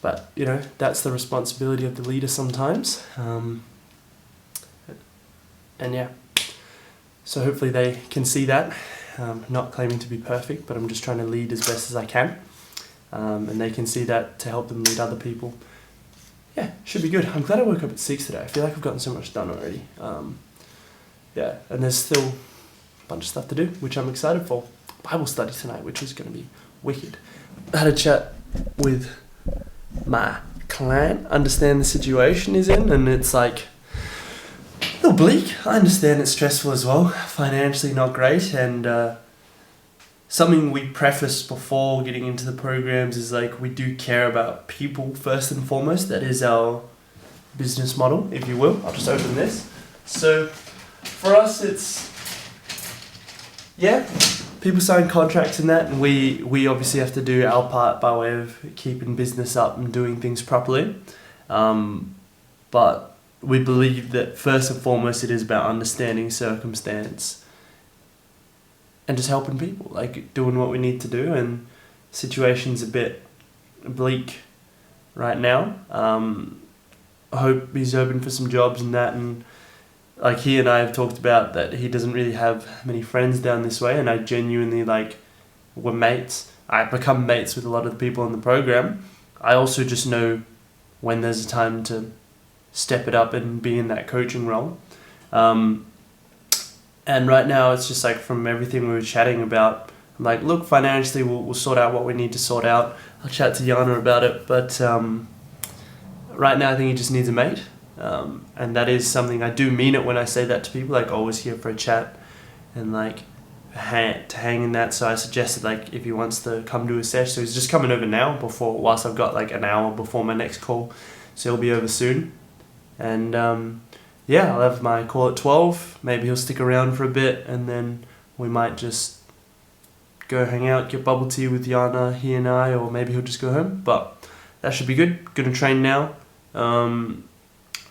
But, you know, that's the responsibility of the leader sometimes. And yeah, so hopefully they can see that. Not claiming to be perfect, but I'm just trying to lead as best as I can. And they can see that to help them lead other people. Yeah, should be good. I'm glad I woke up at 6 today. I feel like I've gotten so much done already. Yeah, and there's still a bunch of stuff to do, which I'm excited for. Bible study tonight, which is going to be wicked. I had a chat with my client, understand the situation he's in, and it's like a little bleak. I understand it's stressful as well, financially not great, and something we prefaced before getting into the programs is like, we do care about people first and foremost. That is our business model, if you will. I'll just open this. So for us, it's, yeah, people sign contracts and that, and we obviously have to do our part by way of keeping business up and doing things properly. But we believe that first and foremost, it is about understanding circumstance and just helping people, like doing what we need to do. And situation's a bit bleak right now. I hope he's open for some jobs and that, and like he and I have talked about that he doesn't really have many friends down this way, and I genuinely we're mates. I've become mates with a lot of the people in the program. I also just know when there's a time to step it up and be in that coaching role. And right now it's just like, from everything we were chatting about, I'm like, look, financially we'll sort out what we need to sort out. I'll chat to Yana about it, but right now I think he just needs a mate. And that is something, I do mean it when I say that to people, like, always here for a chat and like to hang in that. So I suggested like if he wants to come to a sesh, so he's just coming over now whilst I've got like an hour before my next call, so he'll be over soon. And yeah, I'll have my call at 12. Maybe he'll stick around for a bit, and then we might just go hang out, get bubble tea with Yana, he and I, or maybe he'll just go home. But that should be good. Gonna train now. I'm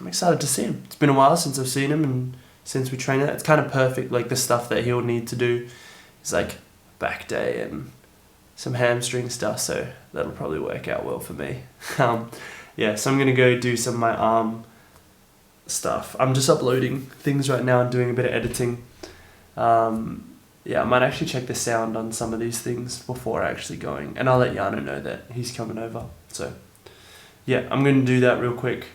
excited to see him. It's been a while since I've seen him and since we train it. It's kind of perfect. Like the stuff that he'll need to do is like back day and some hamstring stuff, so that'll probably work out well for me. Yeah, so I'm gonna go do some of my arm stuff. I'm just uploading things right now and doing a bit of editing. Yeah, I might actually check the sound on some of these things before actually going, and I'll let Jano know that he's coming over. So yeah, I'm gonna do that real quick.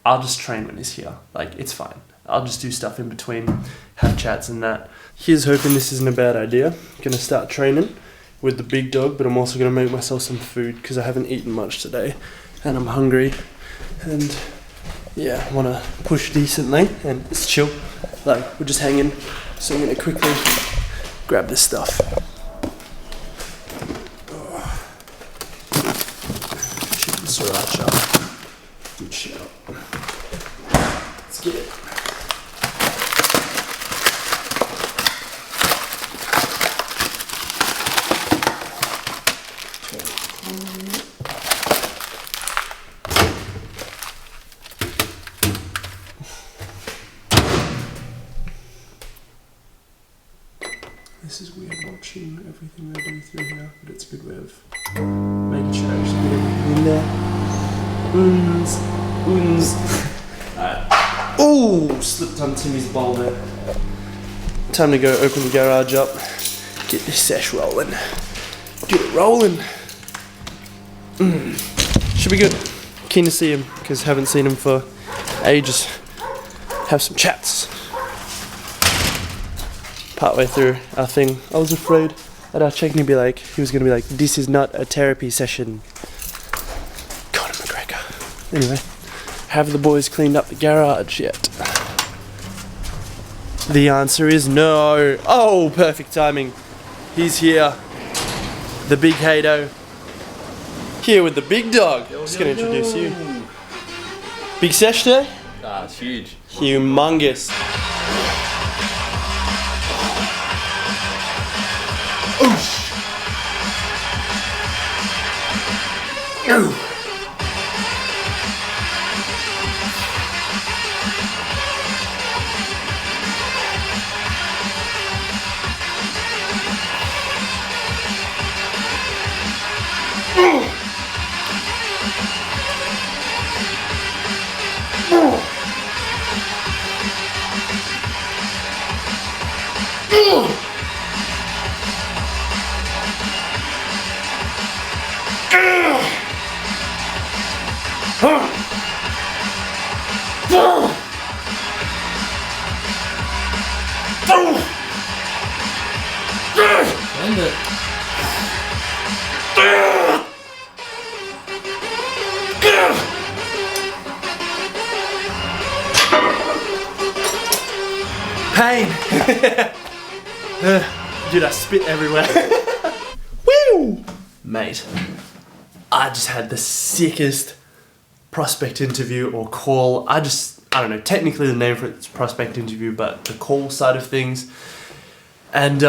I'll just train when he's here. Like, it's fine. I'll just do stuff in between, have chats and that. Here's hoping this isn't a bad idea. Gonna start training with the big dog, but I'm also gonna make myself some food because I haven't eaten much today and I'm hungry. And yeah, I wanna push decently and it's chill. Like, we're just hanging. So I'm gonna quickly grab this stuff. Chicken sriracha. Good shout. Let's get it. This is weird watching everything I do through here, but it's a good way of making sure I actually get everything in there. Alright. Ooh! Slipped on Timmy's bowl there. Time to go open the garage up, get this sesh rolling. Get it rolling. Should be good. Keen to see him, because haven't seen him for ages. Have some chats. Partway through our thing, I was afraid that our check-in would be like, he was going to be like, this is not a therapy session. Conor McGregor. Anyway, have the boys cleaned up the garage yet? The answer is no. Oh, perfect timing. He's here. The big Hato. Here with the big dog. Just going to introduce you. Big sesh today? Ah, it's huge. Humongous. End it. Pain! Dude, I spit everywhere. Woo! Mate, I just had the sickest prospect interview or call. I don't know, technically the name for it's prospect interview, but the call side of things. And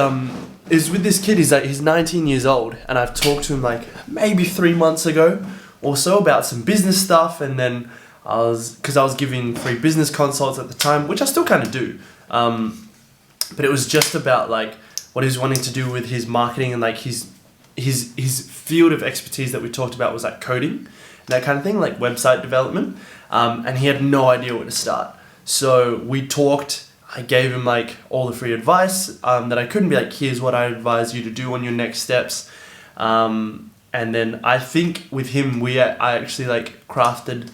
is with this kid. He's 19 years old, and I've talked to him like maybe 3 months ago or so about some business stuff, and then I was giving free business consults at the time, which I still kind of do. But it was just about like what he was wanting to do with his marketing, and like his field of expertise that we talked about was like coding and that kind of thing, like website development. And he had no idea where to start. So we talked. I gave him like all the free advice that I couldn't be like, here's what I advise you to do on your next steps. And then I think with him, I actually like crafted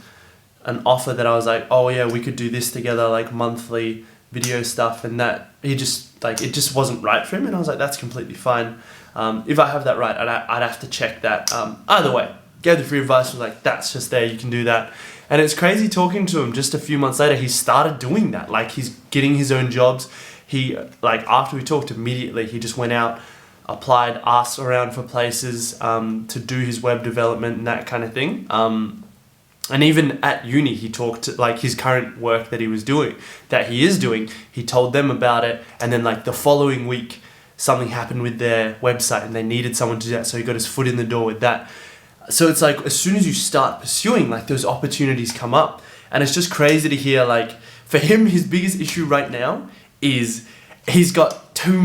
an offer that I was like, oh yeah, we could do this together, like monthly video stuff, and that he just like, it just wasn't right for him. And I was like, that's completely fine. If I have that right, I'd have to check that. Either way, gave the free advice, was like, that's just there, you can do that. And it's crazy talking to him just a few months later, he started doing that. Like he's getting his own jobs. He, like after we talked immediately, he just went out, applied, asked around for places to do his web development and that kind of thing. And even at uni, he talked like his current work that he is doing, he told them about it. And then like the following week, something happened with their website and they needed someone to do that. So he got his foot in the door with that. So it's like, as soon as you start pursuing, like those opportunities come up. And it's just crazy to hear, like, for him, his biggest issue right now is he's got too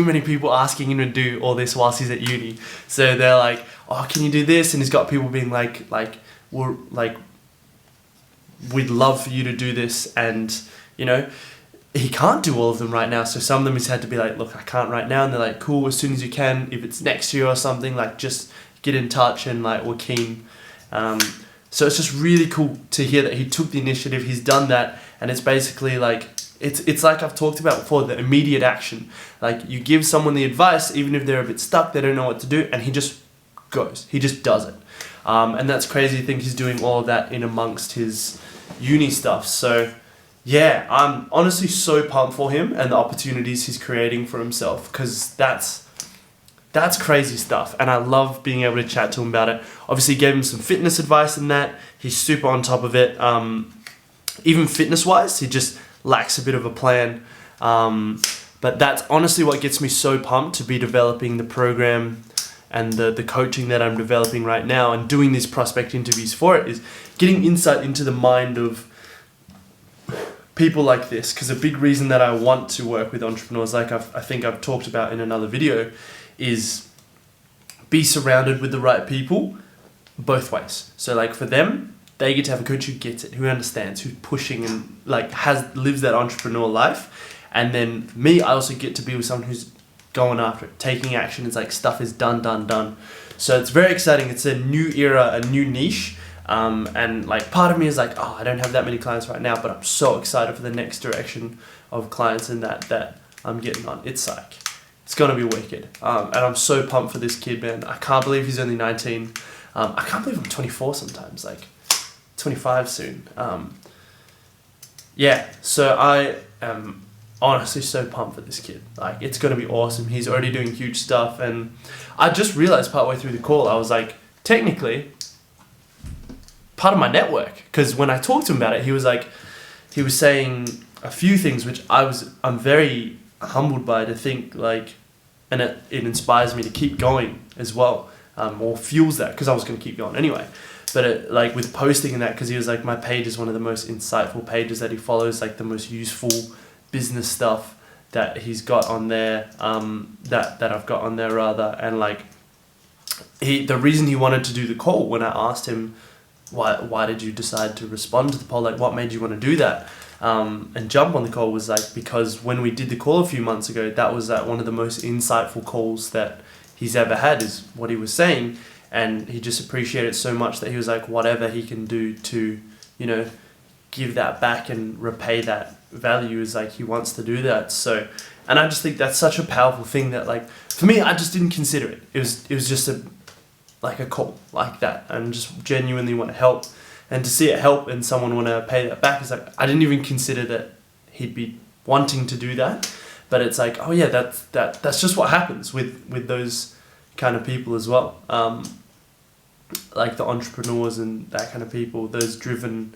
many people asking him to do all this whilst he's at uni. So they're like, oh, can you do this? And he's got people being like, we'd love for you to do this. And, you know, he can't do all of them right now. So some of them he's had to be like, look, I can't right now. And they're like, cool, as soon as you can, if it's next year or something, like just get in touch and like we're keen. So it's just really cool to hear that he took the initiative, he's done that, and it's basically like, it's like I've talked about before, the immediate action. Like you give someone the advice, even if they're a bit stuck, they don't know what to do, and he just goes, he just does it. And that's crazy to think he's doing all of that in amongst his uni stuff. So yeah, I'm honestly so pumped for him and the opportunities he's creating for himself, because that's crazy stuff, and I love being able to chat to him about it. Obviously gave him some fitness advice and that, he's super on top of it. Even fitness wise, he just lacks a bit of a plan. But that's honestly what gets me so pumped to be developing the program and the coaching that I'm developing right now, and doing these prospect interviews for it, is getting insight into the mind of people like this. Because a big reason that I want to work with entrepreneurs, like I think I've talked about in another video, is be surrounded with the right people both ways. So like for them, they get to have a coach who gets it, who understands, who's pushing and like lives that entrepreneur life. And then me, I also get to be with someone who's going after it, taking action. It's like stuff is done. So it's very exciting. It's a new era, a new niche. And like part of me is like, oh, I don't have that many clients right now, but I'm so excited for the next direction of clients and that I'm getting on. It's like, it's gonna be wicked. And I'm so pumped for this kid, man. I can't believe he's only 19. I can't believe I'm 24 sometimes, like 25 soon. Yeah, so I am honestly so pumped for this kid. Like, it's gonna be awesome. He's already doing huge stuff, and I just realized partway through the call, I was like, technically, part of my network. Because when I talked to him about it, he was saying a few things which I'm very humbled by, to think like, and it inspires me to keep going as well, or fuels that, because I was going to keep going anyway. But it, like with posting and that, because he was like, my page is one of the most insightful pages that he follows, like the most useful business stuff that he's got on there, that I've got on there rather. And like the reason he wanted to do the call, when I asked him, why did you decide to respond to the poll, like what made you want to do that, and jump on the call, was like, because when we did the call a few months ago, that was one of the most insightful calls that he's ever had, is what he was saying. And he just appreciated it so much that he was like, whatever he can do to, you know, give that back and repay that value, is like, he wants to do that. So, and I just think that's such a powerful thing that, like, for me, I just didn't consider it. It was just a call like that, and just genuinely want to help. And to see it help and someone want to pay that back, is like, I didn't even consider that he'd be wanting to do that. But it's like, oh yeah, that's just what happens with those kind of people as well. Like the entrepreneurs and that kind of people, those driven,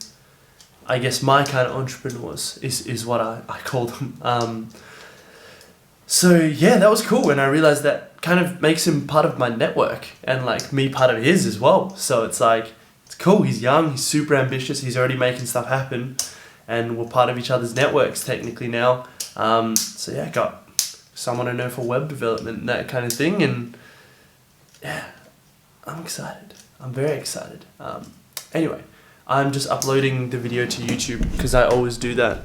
I guess my kind of entrepreneurs is what I call them. So yeah, that was cool. And I realized that kind of makes him part of my network, and like me part of his as well. So it's like, it's cool. He's young, he's super ambitious, he's already making stuff happen, and we're part of each other's networks technically now. So yeah, got someone I know for web development and that kind of thing. And yeah, I'm excited. I'm very excited. Anyway, I'm just uploading the video to YouTube, because I always do that.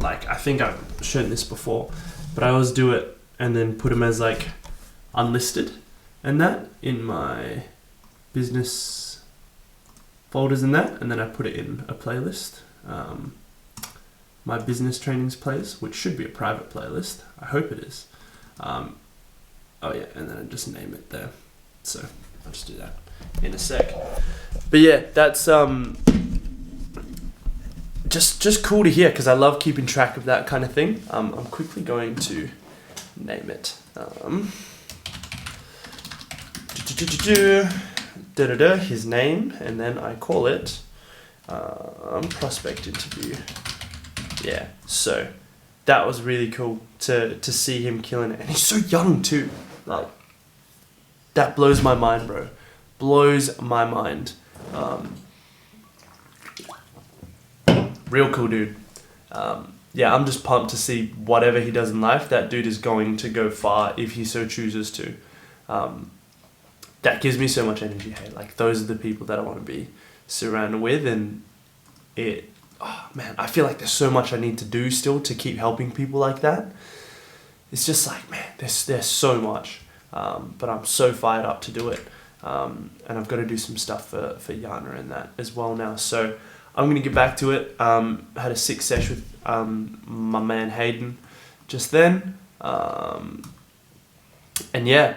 Like, I think I've shown this before, but I always do it and then put them as like unlisted and that in my business folders and that, and then I put it in a playlist, my business trainings playlist, which should be a private playlist. I hope it is. Oh yeah, and then I just name it there. So I'll just do that in a sec. But yeah, that's just cool to hear, because I love keeping track of that kind of thing. I'm quickly going to name it. His name, and then I call it prospect interview. Yeah, so that was really cool to see him killing it, and he's so young too. Like, that blows my mind, bro. Blows my mind. Real cool dude. yeah, I'm just pumped to see whatever he does in life. That dude is going to go far if he so chooses to. That gives me so much energy. Hey, like those are the people that I want to be surrounded with, and oh man, I feel like there's so much I need to do still to keep helping people like that. It's just like, man, there's so much, but I'm so fired up to do it, and I've got to do some stuff for Yana and that as well now. So I'm gonna get back to it. Had a sick sesh with my man Hayden just then, and yeah,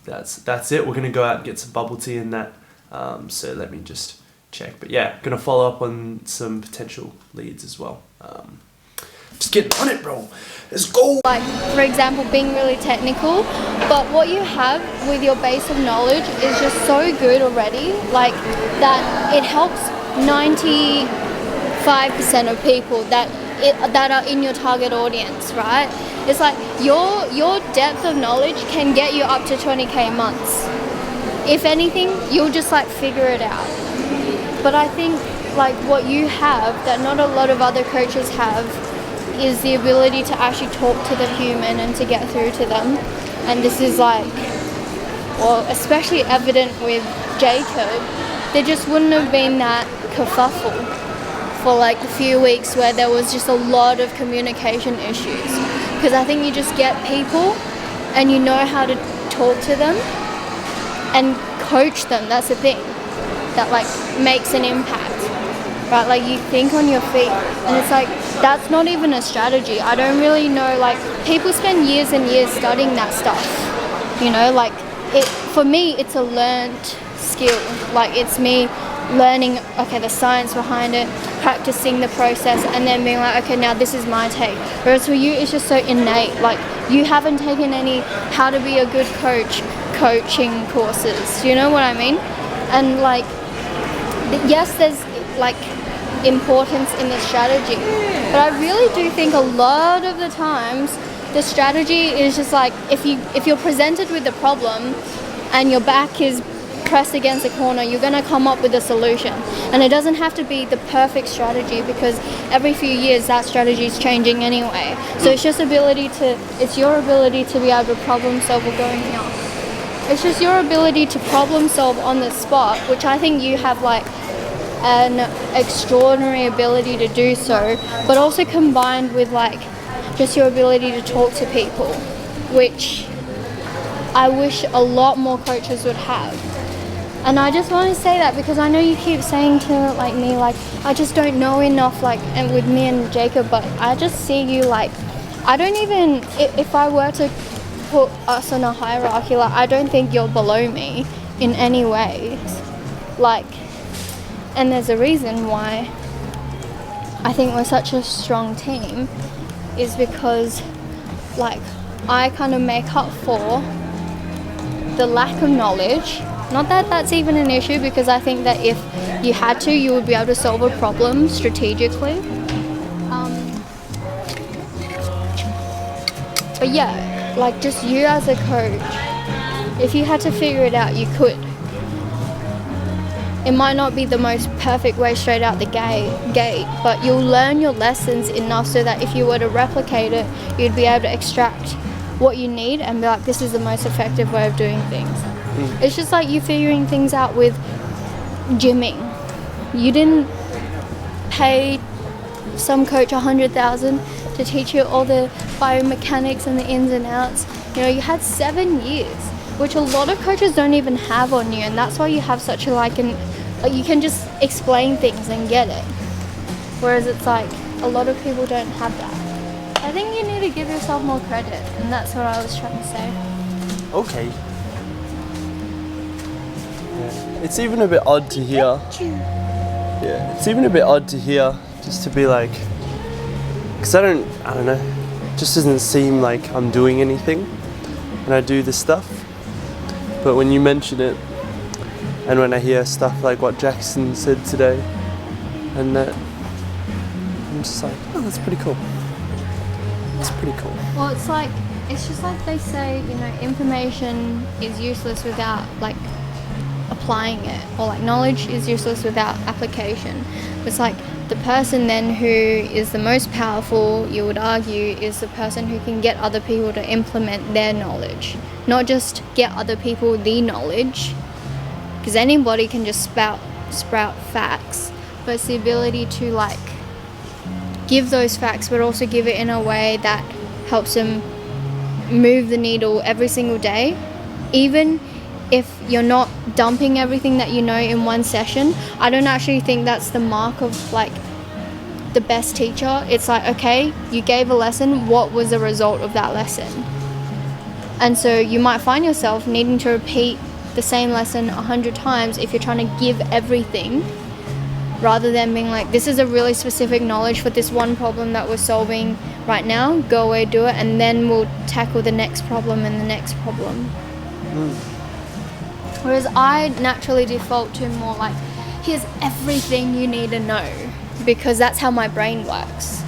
that's it. We're gonna go out and get some bubble tea and that. So let me just check. But yeah, gonna follow up on some potential leads as well. Just getting on it, bro. Let's go. Like, for example, being really technical, but what you have with your base of knowledge is just so good already, like that it helps 95% of people that are in your target audience, right? It's like your depth of knowledge can get you up to 20k months. If anything, you'll just like figure it out. But I think like what you have that not a lot of other coaches have is the ability to actually talk to the human and to get through to them. And this is like, well, especially evident with Jacob. There just wouldn't have been that kerfuffle for like the few weeks where there was just a lot of communication issues. Because I think you just get people and you know how to talk to them and coach them. That's the thing that like makes an impact, right? Like you think on your feet, and it's like that's not even a strategy. I don't really know, like people spend years and years studying that stuff, you know, like it for me it's a learned skill. Like it's me learning, okay, the science behind it, practicing the process, and then being like, okay, now this is my take. Whereas for you it's just so innate. Like you haven't taken any how to be a good coaching courses, you know what I mean? And like yes, there's like importance in the strategy, but I really do think a lot of the times the strategy is just like if you're presented with the problem and your back is pressed against the corner, you're going to come up with a solution. And it doesn't have to be the perfect strategy because every few years that strategy is changing anyway. So it's just it's your ability to be able to problem solve or going here. It's just your ability to problem solve on the spot, which I think you have like an extraordinary ability to do so, but also combined with like just your ability to talk to people, which I wish a lot more coaches would have. And I just want to say that because I know you keep saying to like me, like I just don't know enough, like, and with me and Jacob, but I just see you like, I don't even, if I were to put us on a hierarchy, like I don't think you're below me in any way, like, and there's a reason why I think we're such a strong team is because like I kind of make up for the lack of knowledge. Not that that's even an issue, because I think that if you had to, you would be able to solve a problem strategically. But yeah, like just you as a coach, if you had to figure it out, you could. It might not be the most perfect way straight out the gate, but you'll learn your lessons enough so that if you were to replicate it, you'd be able to extract what you need and be like, this is the most effective way of doing things. It's just like you figuring things out with gymming. You didn't pay some coach $100,000 to teach you all the biomechanics and the ins and outs. You know, you had 7 years, which a lot of coaches don't even have on you, and that's why you have such a you can just explain things and get it. Whereas it's like a lot of people don't have that. I think you need to give yourself more credit, and that's what I was trying to say. Okay. It's even a bit odd to hear. Yeah, it's even a bit odd to hear, just to be like, because I don't know, it just doesn't seem like I'm doing anything when I do this stuff. But when you mention it, and when I hear stuff like what Jackson said today, and that, I'm just like, oh, that's pretty cool. It's pretty cool. Well, it's just like they say, you know, information is useless without like applying it, or like knowledge is useless without application. It's like the person then who is the most powerful, you would argue, is the person who can get other people to implement their knowledge. Not just get other people the knowledge, because anybody can just sprout facts, but it's the ability to like give those facts, but also give it in a way that helps them move the needle every single day. Even if you're not dumping everything that you know in one session, I don't actually think that's the mark of like the best teacher. It's like, okay, you gave a lesson, what was the result of that lesson? And so you might find yourself needing to repeat the same lesson 100 times if you're trying to give everything, rather than being like, this is a really specific knowledge for this one problem that we're solving right now, go away, do it, and then we'll tackle the next problem and the next problem. Whereas I naturally default to more like, here's everything you need to know, because that's how my brain works.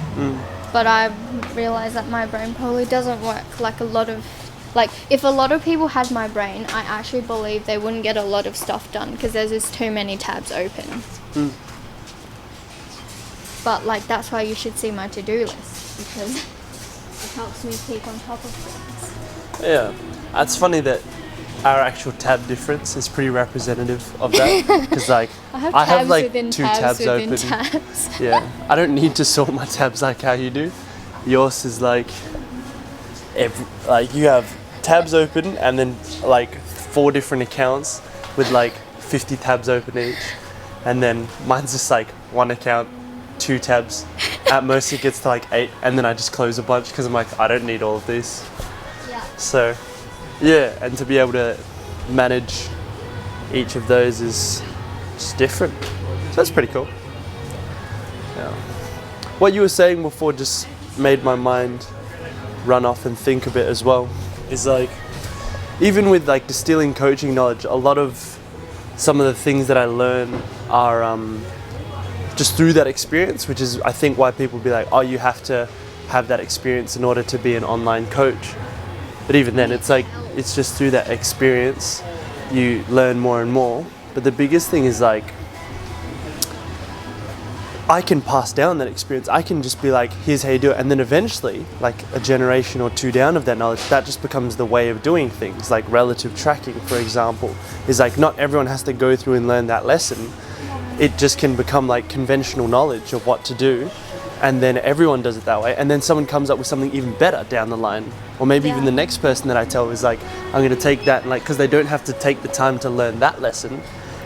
But I realize that my brain probably doesn't work like a lot of, like if a lot of people had my brain, I actually believe they wouldn't get a lot of stuff done because there's just too many tabs open. But like that's why you should see my to-do list, because it helps me keep on top of things. Yeah, it's funny that our actual tab difference is pretty representative of that, because like I have like 2 tabs open. Tabs. Yeah, I don't need to sort my tabs like how you do. Yours is like you have tabs open and then like 4 different accounts with like 50 tabs open each, and then mine's just like 1 account, 2 tabs. At most it gets to like 8, and then I just close a bunch because I'm like, I don't need all of these. Yeah. So yeah, and to be able to manage each of those is just different. So that's pretty cool. Yeah. What you were saying before just made my mind run off and think a bit as well. Is like, even with like distilling coaching knowledge, a lot of some of the things that I learn are just through that experience, which is I think why people be like, oh, you have to have that experience in order to be an online coach. But even then, it's like, it's just through that experience you learn more and more. But the biggest thing is like, I can pass down that experience. I can just be like, here's how you do it. And then eventually, like a generation or 2 down of that knowledge, that just becomes the way of doing things. Like relative tracking, for example, is like, not everyone has to go through and learn that lesson. It just can become like conventional knowledge of what to do. And then everyone does it that way. And then someone comes up with something even better down the line. Or maybe even the next person that I tell is like, I'm going to take that, and like, because they don't have to take the time to learn that lesson.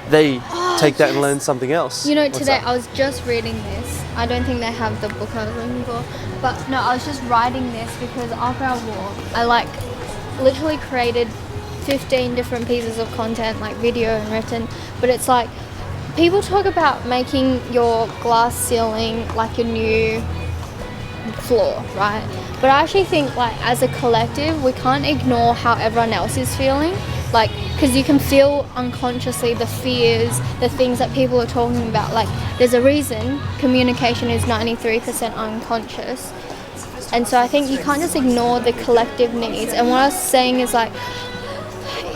They take that and learn something else. You know, today I was just reading this. I don't think they have the book I was looking for. But no, I was just writing this because after our walk, I like literally created 15 different pieces of content, like video and written. But it's like, people talk about making your glass ceiling like your new floor, right? But I actually think like as a collective, we can't ignore how everyone else is feeling. Like, because you can feel unconsciously the fears, the things that people are talking about. Like, there's a reason communication is 93% unconscious. And so I think you can't just ignore the collective needs. And what I was saying is like,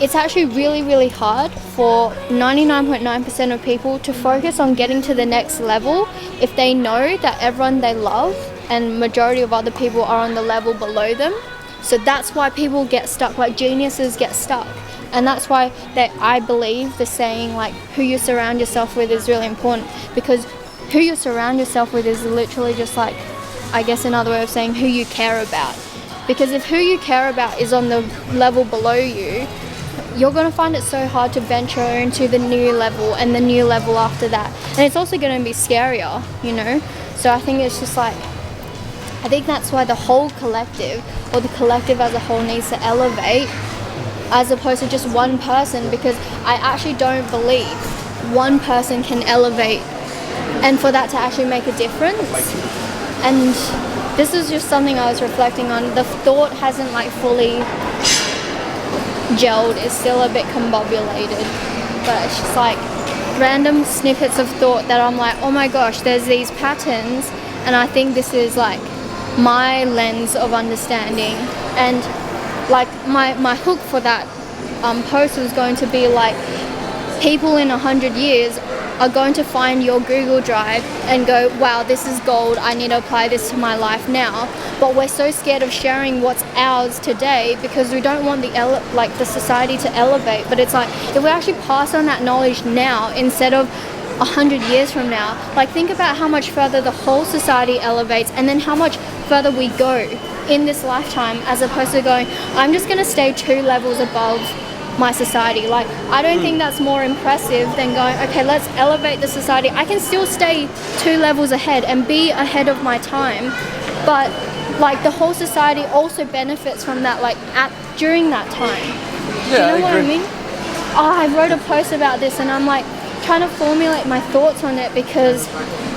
it's actually really, really hard for 99.9% of people to focus on getting to the next level if they know that everyone they love and majority of other people are on the level below them. So that's why people get stuck, like geniuses get stuck. And that's why I believe the saying like, who you surround yourself with is really important, because who you surround yourself with is literally just like, I guess another way of saying who you care about. Because if who you care about is on the level below you, you're going to find it so hard to venture into the new level and the new level after that. And it's also going to be scarier, you know? So I think it's just like, I think that's why the whole collective, or the collective as a whole, needs to elevate as opposed to just one person, because I actually don't believe one person can elevate and for that to actually make a difference. And this is just something I was reflecting on. The thought hasn't like fully gelled, it's still a bit combobulated, but it's just like random snippets of thought that I'm like, oh my gosh, there's these patterns, and I think this is like my lens of understanding. And like my hook for that post was going to be like, people in 100 years are going to find your Google Drive and go, wow, this is gold, I need to apply this to my life now. But we're so scared of sharing what's ours today because we don't want the society to elevate. But it's like, if we actually pass on that knowledge now instead of 100 years from now, like think about how much further the whole society elevates and then how much further we go in this lifetime, as opposed to going, I'm just going to stay 2 levels above my society. Like, I don't think that's more impressive than going, okay, let's elevate the society. I can still stay 2 levels ahead and be ahead of my time, but like the whole society also benefits from that, like during that time. Yeah, Do you know what I agree. mean? Oh, I wrote a post about this and I'm like trying to formulate my thoughts on it because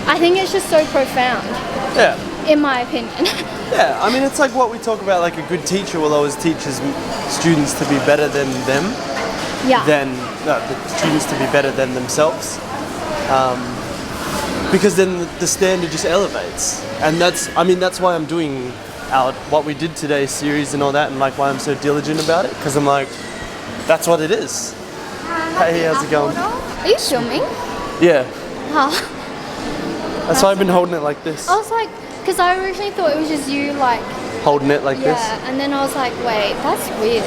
I think it's just so profound, Yeah. in my opinion. Yeah, I mean, it's like what we talk about, like a good teacher will always teach his students to be better than them, Yeah. the students to be better than themselves. Because then the standard just elevates. And that's why I'm doing what we did today series and all that, and like why I'm so diligent about it, because I'm like, that's what it is. Hey, how's it going? Are you filming? Yeah, Oh. that's why I've been holding it like this. I was like, because I originally thought it was just you, like, Holding it like this. yeah, and then I was like, wait, that's weird.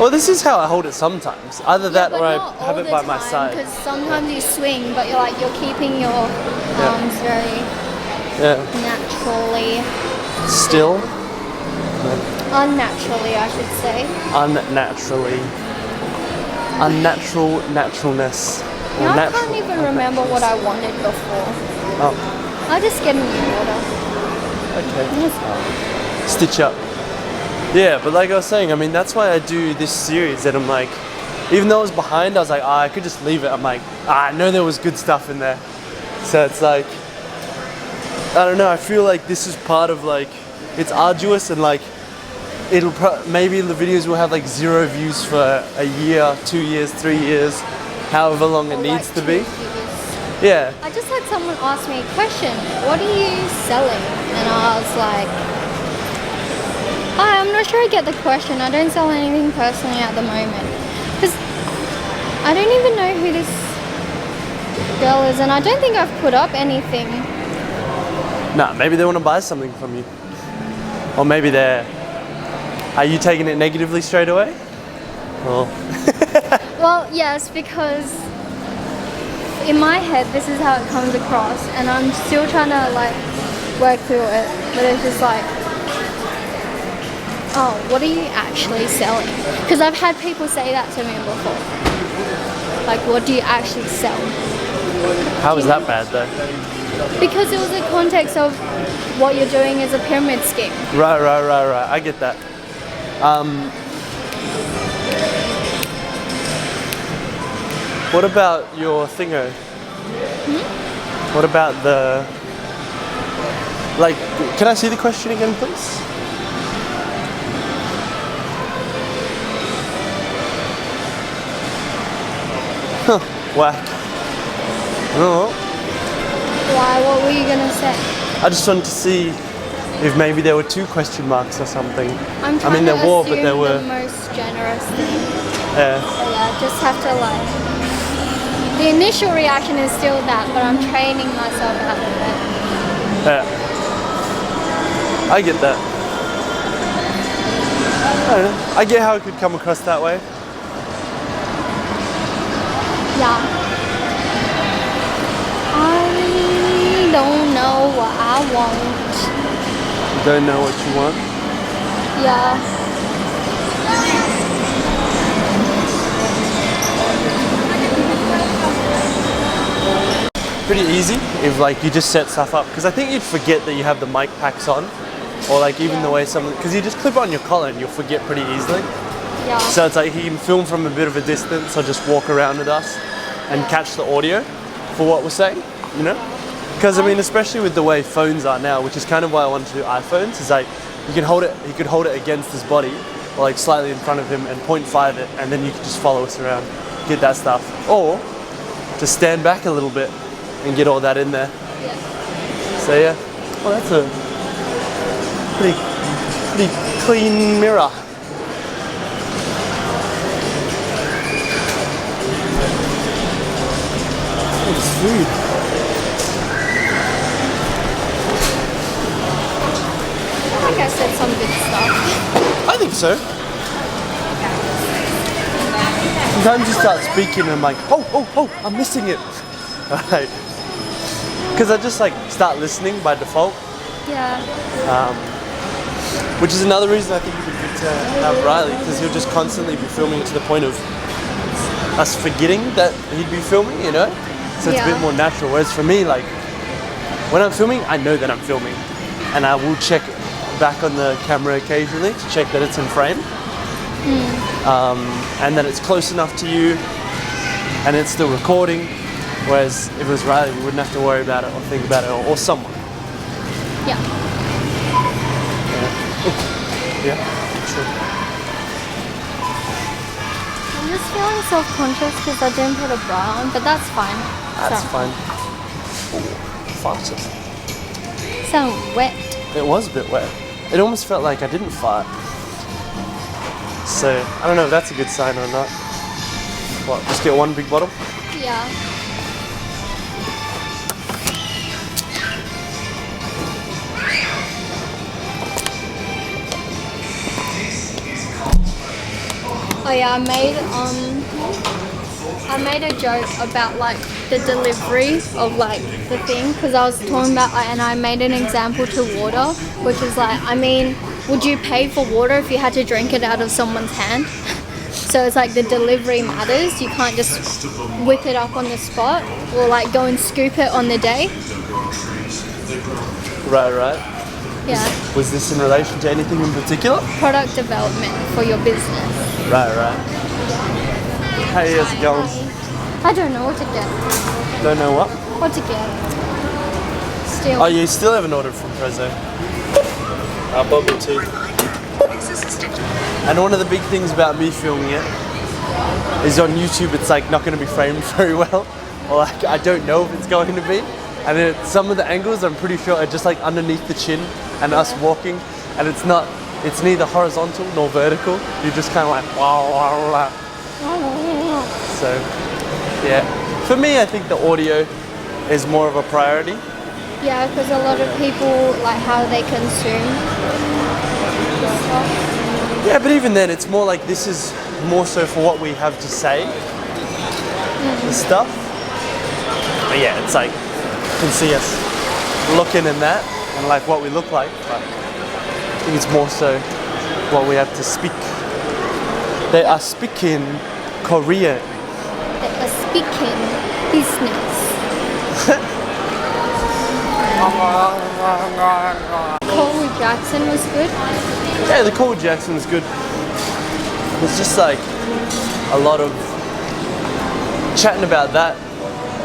Well, this is how I hold it sometimes. Either that But or I not have all it the by my time, side. because sometimes you swing, but you're keeping your arms very Yeah. naturally, Still, unnaturally, I should say. unnaturally. Unnatural naturalness. Or You know, I natural can't even remember what I wanted before. Oh, I'll just get a new order. okay. Yes. Stitch up. Yeah, but like I was saying, I mean, that's why I do this series, that I'm like, even though I was behind, I was like, I could just leave it. I'm like, I know there was good stuff in there. So it's like, I don't know, I feel like this is part of like, it's arduous and like, maybe the videos will have like 0 views for a year, 2 years, 3 years, however long it Or needs like to 2 be. years. Yeah. I just had someone ask me a question, what are you selling? And I was like, I'm not sure I get the question. I don't sell anything personally at the moment. Because I don't even know who this girl is, and I don't think I've put up anything. Nah, maybe they want to buy something from you. Or maybe are you taking it negatively straight away? Or Well, yes, because in my head, this is how it comes across, and I'm still trying to like work through it. But it's just like, oh, what are you actually selling? Because I've had people say that to me before. Like, what do you actually sell? how is that bad though? Because it was a context of what you're doing is a pyramid scheme. Right. I get that. What about your thingo? What about like, can I see the question again, please? Huh, whack. I don't know. Why? What were you gonna say? I just wanted to see if maybe there were 2 question marks or something. I'm trying there to were, assume but there were. the most generous thing. Yeah. So yeah, just have to like. The initial reaction is still that, but I'm training myself out of it. Yeah. I get that. I don't know. I get how it could come across that way. Yeah. I don't know what I want. You don't know what you want. Yeah. Pretty easy if like you just set stuff up, because I think you'd forget that you have the mic packs on, or like even the way because you just clip it on your collar and you'll forget pretty easily. Yeah. So it's like he can film from a bit of a distance or just walk around with us and catch the audio for what we're saying, you know? Because I mean, especially with the way phones are now, which is kind of why I wanted to do iPhones, is like he could hold it against his body or like slightly in front of him and 0.5 it, and then you could just follow us around, get that stuff. Or just stand back a little bit and get all that in there. Yeah. So yeah, well, that's a pretty clean mirror. It's food. I think I said some good stuff. I think so. Sometimes you start speaking and I'm like, oh, I'm missing it. Right. Because I just like start listening by default. Yeah. Which is another reason I think it would be good to have Riley, because he'll just constantly be filming to the point of us forgetting that he'd be filming, you know? So it's a bit more natural. Whereas for me, like, when I'm filming, I know that I'm filming. And I will check back on the camera occasionally to check that it's in frame. And that it's close enough to you and it's still recording. Whereas if it was Riley, we wouldn't have to worry about it or think about it, or someone. Yeah. Yeah, sure. I'm just feeling self-conscious because I didn't put a bra on, but that's fine. That's So- fine. Farted. Sound wet. It was a bit wet. It almost felt like I didn't fart. So, I don't know if that's a good sign or not. What, just get one big bottle? Yeah. Oh yeah, I made a joke about like the delivery of like the thing, because I was talking about and I made an example to water, which is like, I mean, would you pay for water if you had to drink it out of someone's hand? So it's like the delivery matters. You can't just whip it up on the spot or like go and scoop it on the day. Right. Yeah. Was this in relation to anything in particular? Product development for your business. Right. Hey, how's it going? I don't know what to get. Don't know what? What to get? Still. Oh, you still haven't ordered from Prezzo? Bobby too. And one of the big things about me filming it is on YouTube it's like not going to be framed very well, or like I don't know if it's going to be. And then some of the angles I'm pretty sure are just like underneath the chin and us walking, and it's neither horizontal nor vertical. You're just kind of like wow. So yeah, for me I think the audio is more of a priority. Yeah, because a lot of people like how they consume stuff. Yeah, but even then it's more like this is more so for what we have to say, the stuff. But yeah, it's like you can see us looking in that and like what we look like, but I think it's more so what we have to speak. They are speaking Korean. They are speaking business. Cole Jackson was good. Yeah, the Cole Jackson was good. It's just like a lot of chatting about that.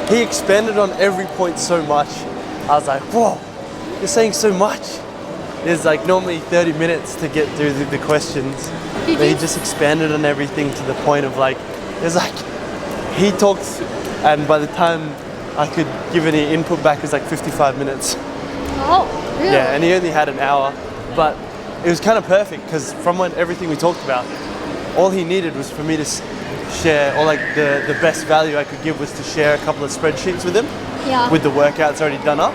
He expanded on every point so much. I was like, whoa, you're saying so much. There's like normally 30 minutes to get through the questions. But he just expanded on everything to the point of like, there's like, he talked and by the time I could give any input back it was like 55 minutes. Oh, really? Yeah, and he only had an hour, but it was kind of perfect because from everything we talked about, all he needed was for me to share, or like the best value I could give was to share a couple of spreadsheets with him, with the workouts already done up.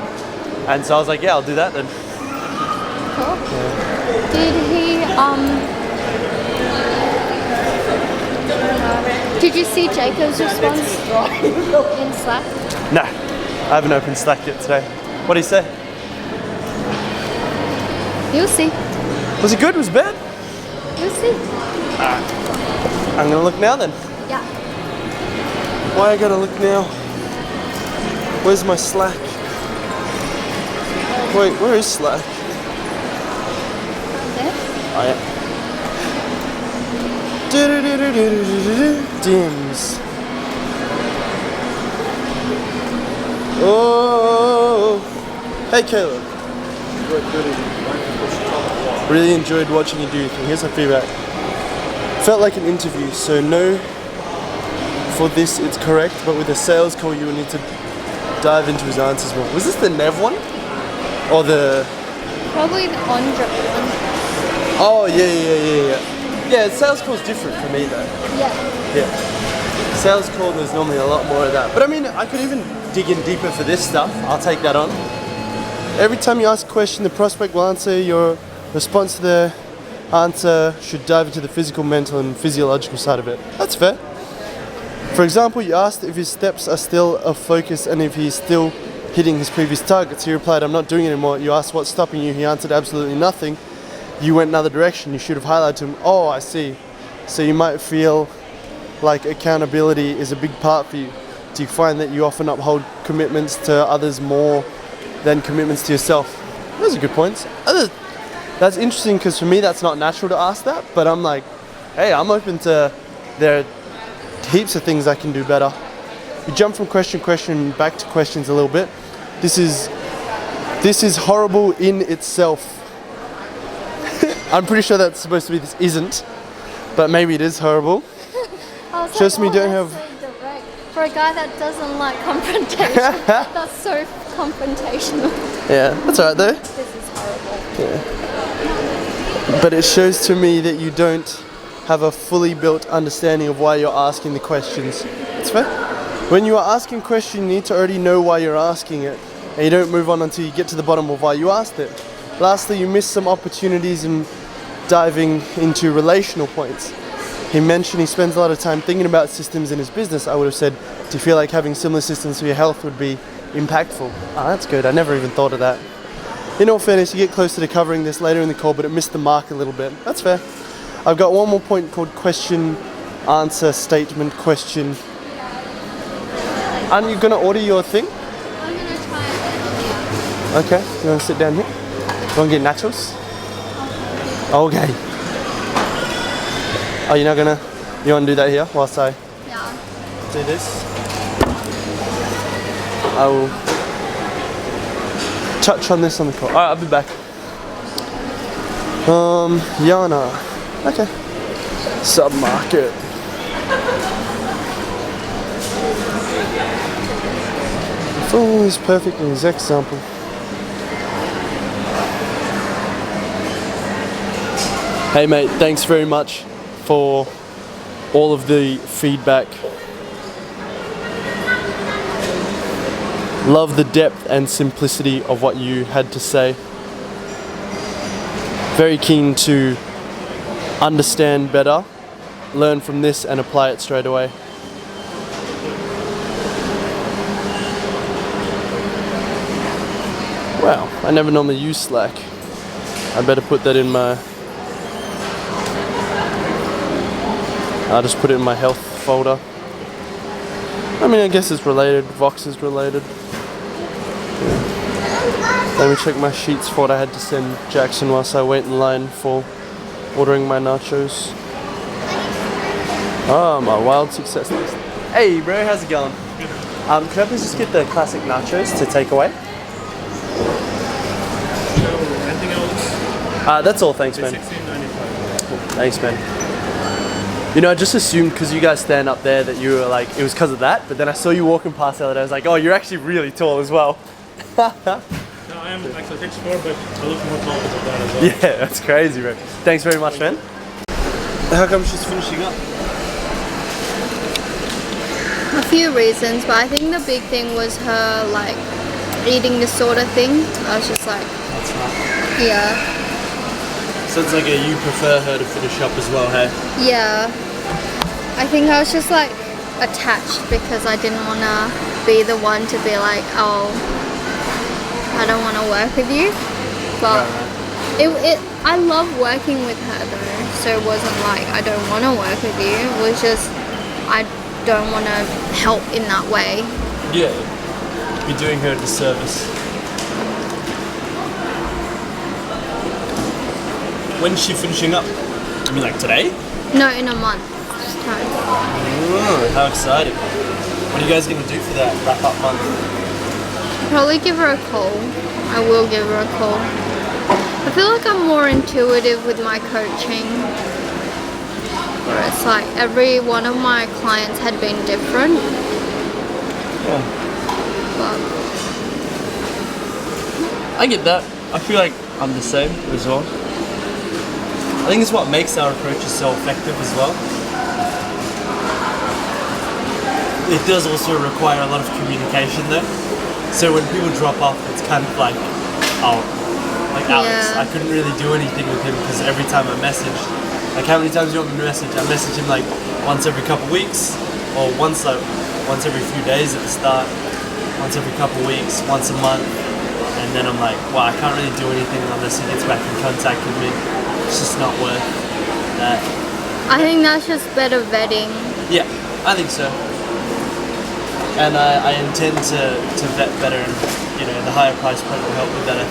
And so I was like, yeah, I'll do that then. Cool. Yeah. Did he did you see Jacob's response in Slack? No, I haven't opened Slack yet today. What did he say? You'll see. Was it good? Was it bad? You'll see. I'm gonna look now then. Yeah. Why I gotta look now? Where's my Slack? Wait, where is Slack? There. Oh yeah. Dims. Oh. Hey Kaey-Lib. Really enjoyed watching you do your thing. Here's my feedback. Felt like an interview, so no, for this it's correct, but with a sales call you will need to dive into his answers more. Was this the Nev one? Or the... Probably the on-drip one. Oh yeah. Yeah, sales call's different for me though. Yeah. Yeah. Sales call, there's normally a lot more of that. But I mean, I could even dig in deeper for this stuff. I'll take that on. Every time you ask a question, the prospect will answer. Your response to the answer should dive into the physical, mental, and physiological side of it. That's fair. For example, you asked if his steps are still a focus and if he's still hitting his previous targets. He replied, I'm not doing it anymore. You asked what's stopping you. He answered absolutely nothing. You went another direction. You should have highlighted to him, oh, I see. So you might feel like accountability is a big part for you. Do you find that you often uphold commitments to others more than commitments to yourself? Those are good points. That's interesting because for me that's not natural to ask that, but I'm like, hey, I'm open to, there are heaps of things I can do better. We jump from question back to questions a little bit. This is horrible in itself. I'm pretty sure that's supposed to be this isn't, but maybe it is horrible. Just me don't have. So direct. For a guy that doesn't like confrontation, that's so confrontational. Yeah, that's alright though. This is horrible. Yeah. But it shows to me that you don't have a fully built understanding of why you're asking the questions. That's fair. When you are asking a question, you need to already know why you're asking it, and you don't move on until you get to the bottom of why you asked it. Lastly, you miss some opportunities in diving into relational points. He mentioned he spends a lot of time thinking about systems in his business. I would have said, do you feel like having similar systems for your health would be impactful? Ah, that's good. I never even thought of that. In all fairness, you get closer to covering this later in the call, but it missed the mark a little bit. That's fair. I've got one more point called question, answer, statement, question. Aren't you going to order your thing? I'm going to try it. Okay, you want to sit down here? You want to get nachos? Okay. Oh, you're not gonna, you want to do that here whilst I do this? I will touch on this on the call. Alright, I'll be back. Yana. Okay. Submarket. Full is perfect in his example. Hey mate, thanks very much for all of the feedback. Love the depth and simplicity of what you had to say. Very keen to understand better, learn from this and apply it straight away. Wow, I never normally use Slack. I better put that in my... I'll just put it in my health folder. I mean, I guess it's related. Vox is related. Yeah. Let me check my sheets for what I had to send Jackson whilst I wait in line for ordering my nachos. Oh, my wild success list. Hey bro, how's it going? Could I please just get the classic nachos to take away? Anything else? That's all, thanks man. $16.95. Thanks man. You know, I just assumed because you guys stand up there that you were like, it was because of that, but then I saw you walking past the other day, I was like, oh, you're actually really tall as well. No, I am actually 6'4", but I look more tall because of that as well. Yeah, that's crazy, bro. Thanks very much, man. How come she's finishing up? A few reasons, but I think the big thing was her like eating disorder thing. I was just like, That's right. yeah. So it's like you prefer her to finish up as well, hey? Yeah. I think I was just like attached because I didn't want to be the one to be like, oh, I don't want to work with you. But I love working with her though, so it wasn't like I don't want to work with you. It was just I don't want to help in that way. Yeah, you're doing her a disservice. When's she finishing up? You mean like today? No, in a month. Time. Oh, how exciting. What are you guys going to do for that wrap-up month? Probably give her a call. I will give her a call. I feel like I'm more intuitive with my coaching. Where it's like every one of my clients had been different. Yeah. But I get that. I feel like I'm the same as well. I think it's what makes our approaches so effective as well. it does also require a lot of communication though. So when people drop off, it's kind of like, oh, like Alex, Yeah. I couldn't really do anything with him because every time I messaged, like how many times do you want me to message? I message him like once every couple weeks, or once every few days at the start, once every couple weeks, once a month, and then I'm like, well, I can't really do anything unless he gets back in contact with me. It's just not worth that. I think that's just better vetting. Yeah, I think so. And I intend to vet better, and the higher price point will help with that. I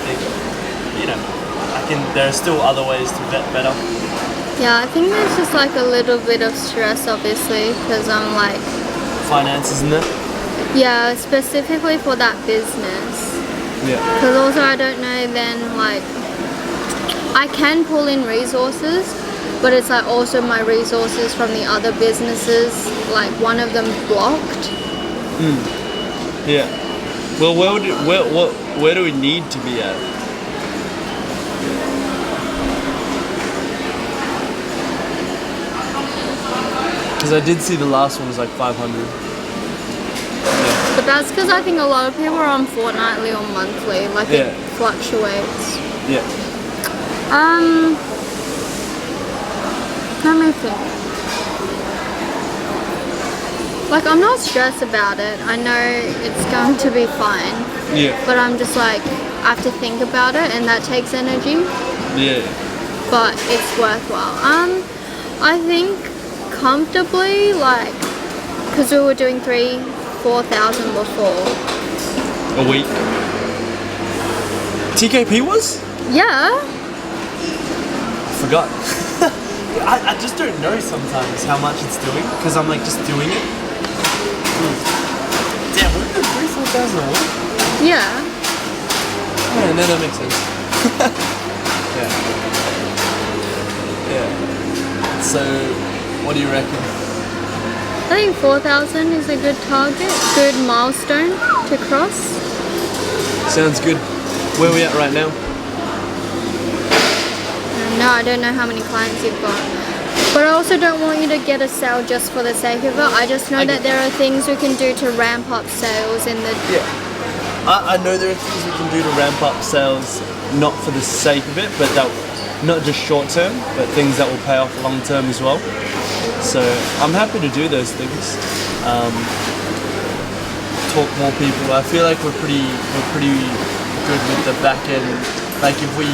think, there are still other ways to vet better. Yeah, I think there's just like a little bit of stress, obviously, because I'm like, Finances, isn't it? yeah, specifically for that business. Yeah. Because also I don't know then, like, I can pull in resources, but it's like also my resources from the other businesses, like one of them blocked. Yeah. Well, where do we need to be at? Because I did see the last one was like 500. But that's because I think a lot of people are on fortnightly or monthly, like Yeah. it fluctuates. Yeah. Let me think. Like, I'm not stressed about it. I know it's going to be fine. Yeah. But I'm just like, I have to think about it, and that takes energy. Yeah. But it's worthwhile. I think comfortably, like, because we were doing 3,000-4,000 before. A week. TKP was? Yeah. Forgot. I just don't know sometimes how much it's doing because I'm like just doing it. Damn, we're doing 3,000-4,000 a week. Yeah. Yeah, no, that makes sense. Yeah. Yeah. So, what do you reckon? I think 4,000 is a good target, good milestone to cross. Sounds good. Where are we at right now? No, I don't know how many clients you've got. But I also don't want you to get a sale just for the sake of it. I just know that there are things we can do to ramp up sales in the... Yeah. I know there are things we can do to ramp up sales, not for the sake of it, but that, not just short term, but things that will pay off long term as well. So I'm happy to do those things. Talk more people. I feel like we're pretty good with the back end. Like if we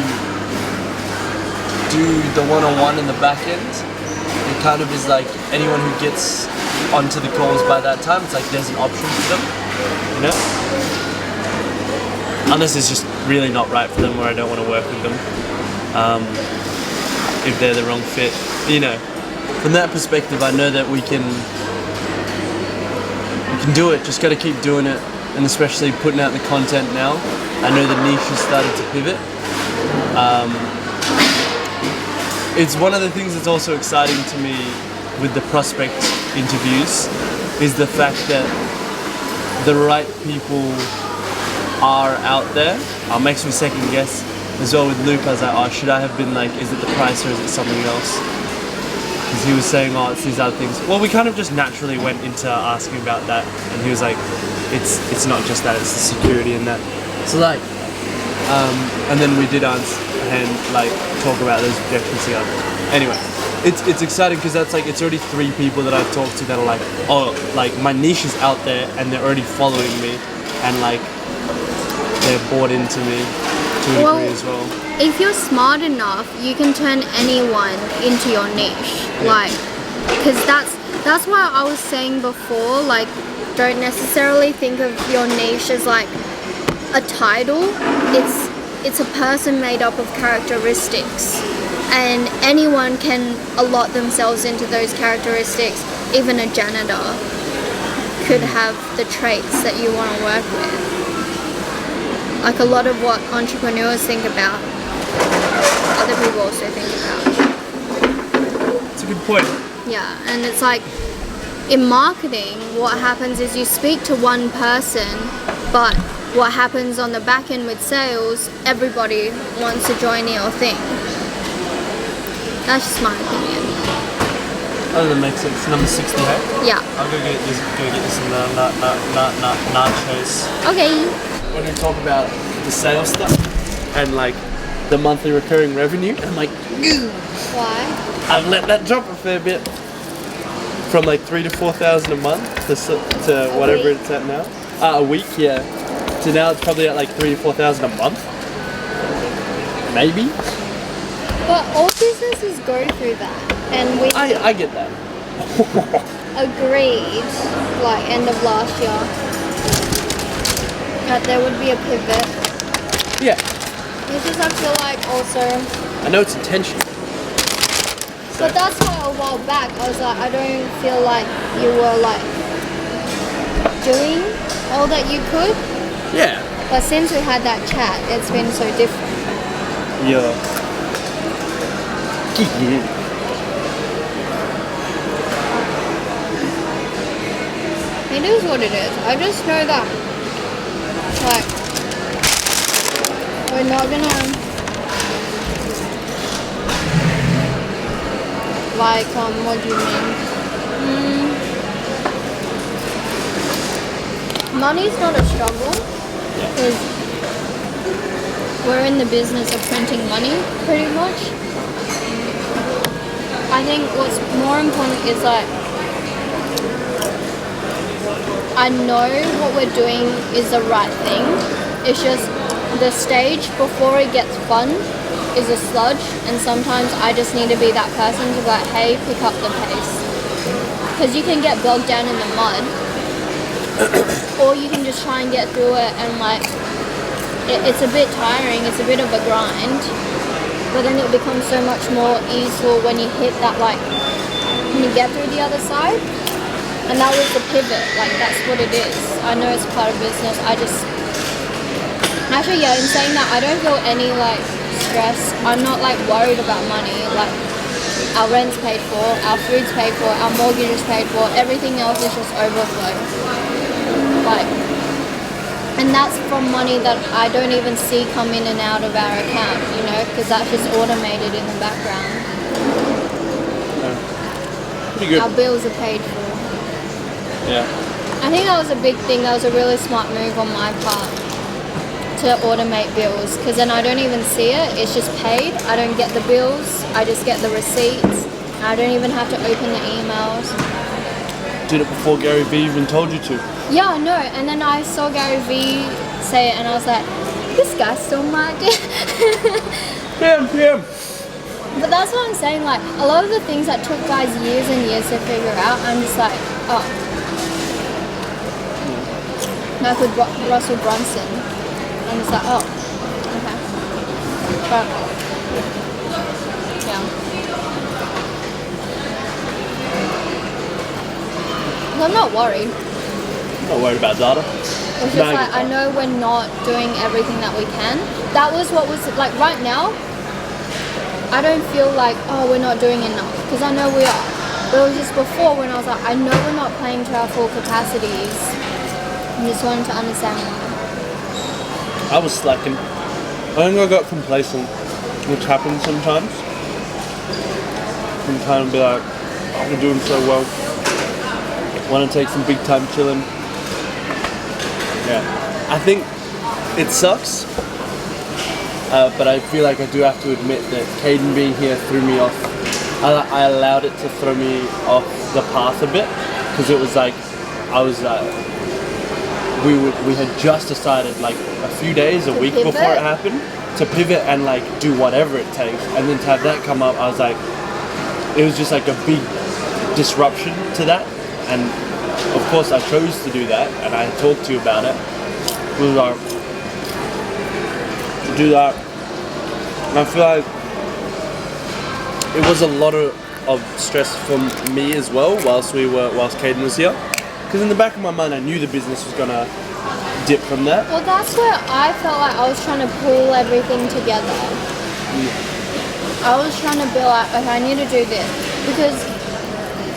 do the one-on-one in the back end, it kind of is like anyone who gets onto the calls by that time, it's like there's an option for them, you know? Unless it's just really not right for them or I don't want to work with them. If they're the wrong fit, you know. From that perspective, I know that we can do it, just got to keep doing it, and especially putting out the content now. I know the niche has started to pivot. It's one of the things that's also exciting to me with the prospect interviews is the fact that the right people are out there. Makes me second guess as well with Luke. I was like, oh, should I have been like, is it the price or is it something else? Because he was saying, oh, it's these other things. Well, we kind of just naturally went into asking about that, and he was like, it's not just that, it's the security and that. So like, and then we did answer and like talk about those objections here. Anyway, it's exciting because that's like, it's already 3 people that I've talked to that are like, oh, like my niche is out there and they're already following me and like they're bought into me to a degree as well. If you're smart enough, you can turn anyone into your niche. Like, because that's why I was saying before, like, don't necessarily think of your niche as like a title. It's a person made up of characteristics, and anyone can allot themselves into those characteristics. Even a janitor could have the traits that you want to work with. Like a lot of what entrepreneurs think about, other people also think about. That's a good point. Yeah, and it's like in marketing, what happens is you speak to one person, but what happens on the back end with sales, everybody wants to join your thing. That's just my opinion. Oh, that makes sense. Number 60, hey? Yeah. I'll go get this in the nachos. Okay. When we talk about the sales stuff and like the monthly recurring revenue, I'm like, Why? I've let that drop a fair bit from like 3,000 to 4,000 a month to whatever week? it's at now. A week, yeah. To now it's probably at like 3,000 to 4,000 a month, maybe. But all businesses go through that, and we I get that. agreed, like end of last year, that there would be a pivot. Yeah, It's just I feel like also, I know it's intentional. but that's why a while back I was like, I don't feel like you were like doing all that you could. Yeah. But since we had that chat, it's been so different. Yeah. It is what it is. I just know that, like, we're not gonna, like, what do you mean? Money's not a struggle, because we're in the business of printing money, pretty much. I think what's more important is like, I know what we're doing is the right thing. It's just the stage before it gets fun is a sludge, and sometimes I just need to be that person to be like, hey, pick up the pace. Because you can get bogged down in the mud, or you can just try and get through it, and like, it's a bit tiring, it's a bit of a grind, but then it becomes so much more easeful when you hit that, like, when you get through the other side. And that was the pivot, like that's what it is. I know it's part of business. Actually, yeah, in saying that, I don't feel any like stress. I'm not like worried about money. Like our rent's paid for, our food's paid for, our mortgage is paid for, everything else is just overflow. Like, and that's from money that I don't even see come in and out of our account, you know, because that's just automated in the background. Pretty good. Our bills are paid for. Yeah. I think that was a big thing. That was a really smart move on my part to automate bills, because then I don't even see it. It's just paid. I don't get the bills. I just get the receipts. I don't even have to open the emails. Did it before Gary Vee even told you to. Yeah, I know. And then I saw Gary Vee say it, and I was like, this guy stole my idea. Him. But that's what I'm saying. Like, a lot of the things that took guys years and years to figure out, I'm just like, oh. Like with Russell Brunson, I'm just like, oh, okay. But, yeah. I'm not worried. Not worried about data. It's just like, I know we're not doing everything that we can. That was what was, like, right now, I don't feel like, oh, we're not doing enough, because I know we are. But it was just before when I was like, I know we're not playing to our full capacities. I just wanted to understand why. I was slacking. I think I got complacent, which happens sometimes. You can kind of be like, oh, we're doing so well. Want to take some big time chilling. Yeah. I think it sucks, but I feel like I do have to admit that Caden being here threw me off. I allowed it to throw me off the path a bit, because it was like, I was we had just decided like a few days, a week pivot? before it happened, to pivot and like do whatever it takes, and then to have that come up, I was like, it was just like a big disruption to that, and of course I chose to do that, and I talked to you about it. It was like, to do that, and I feel like it was a lot of stress for me as well whilst Caden was here. Because in the back of my mind, I knew the business was gonna dip from that. Well, that's where I felt like I was trying to pull everything together. I was trying to be like, okay, I need to do this. Because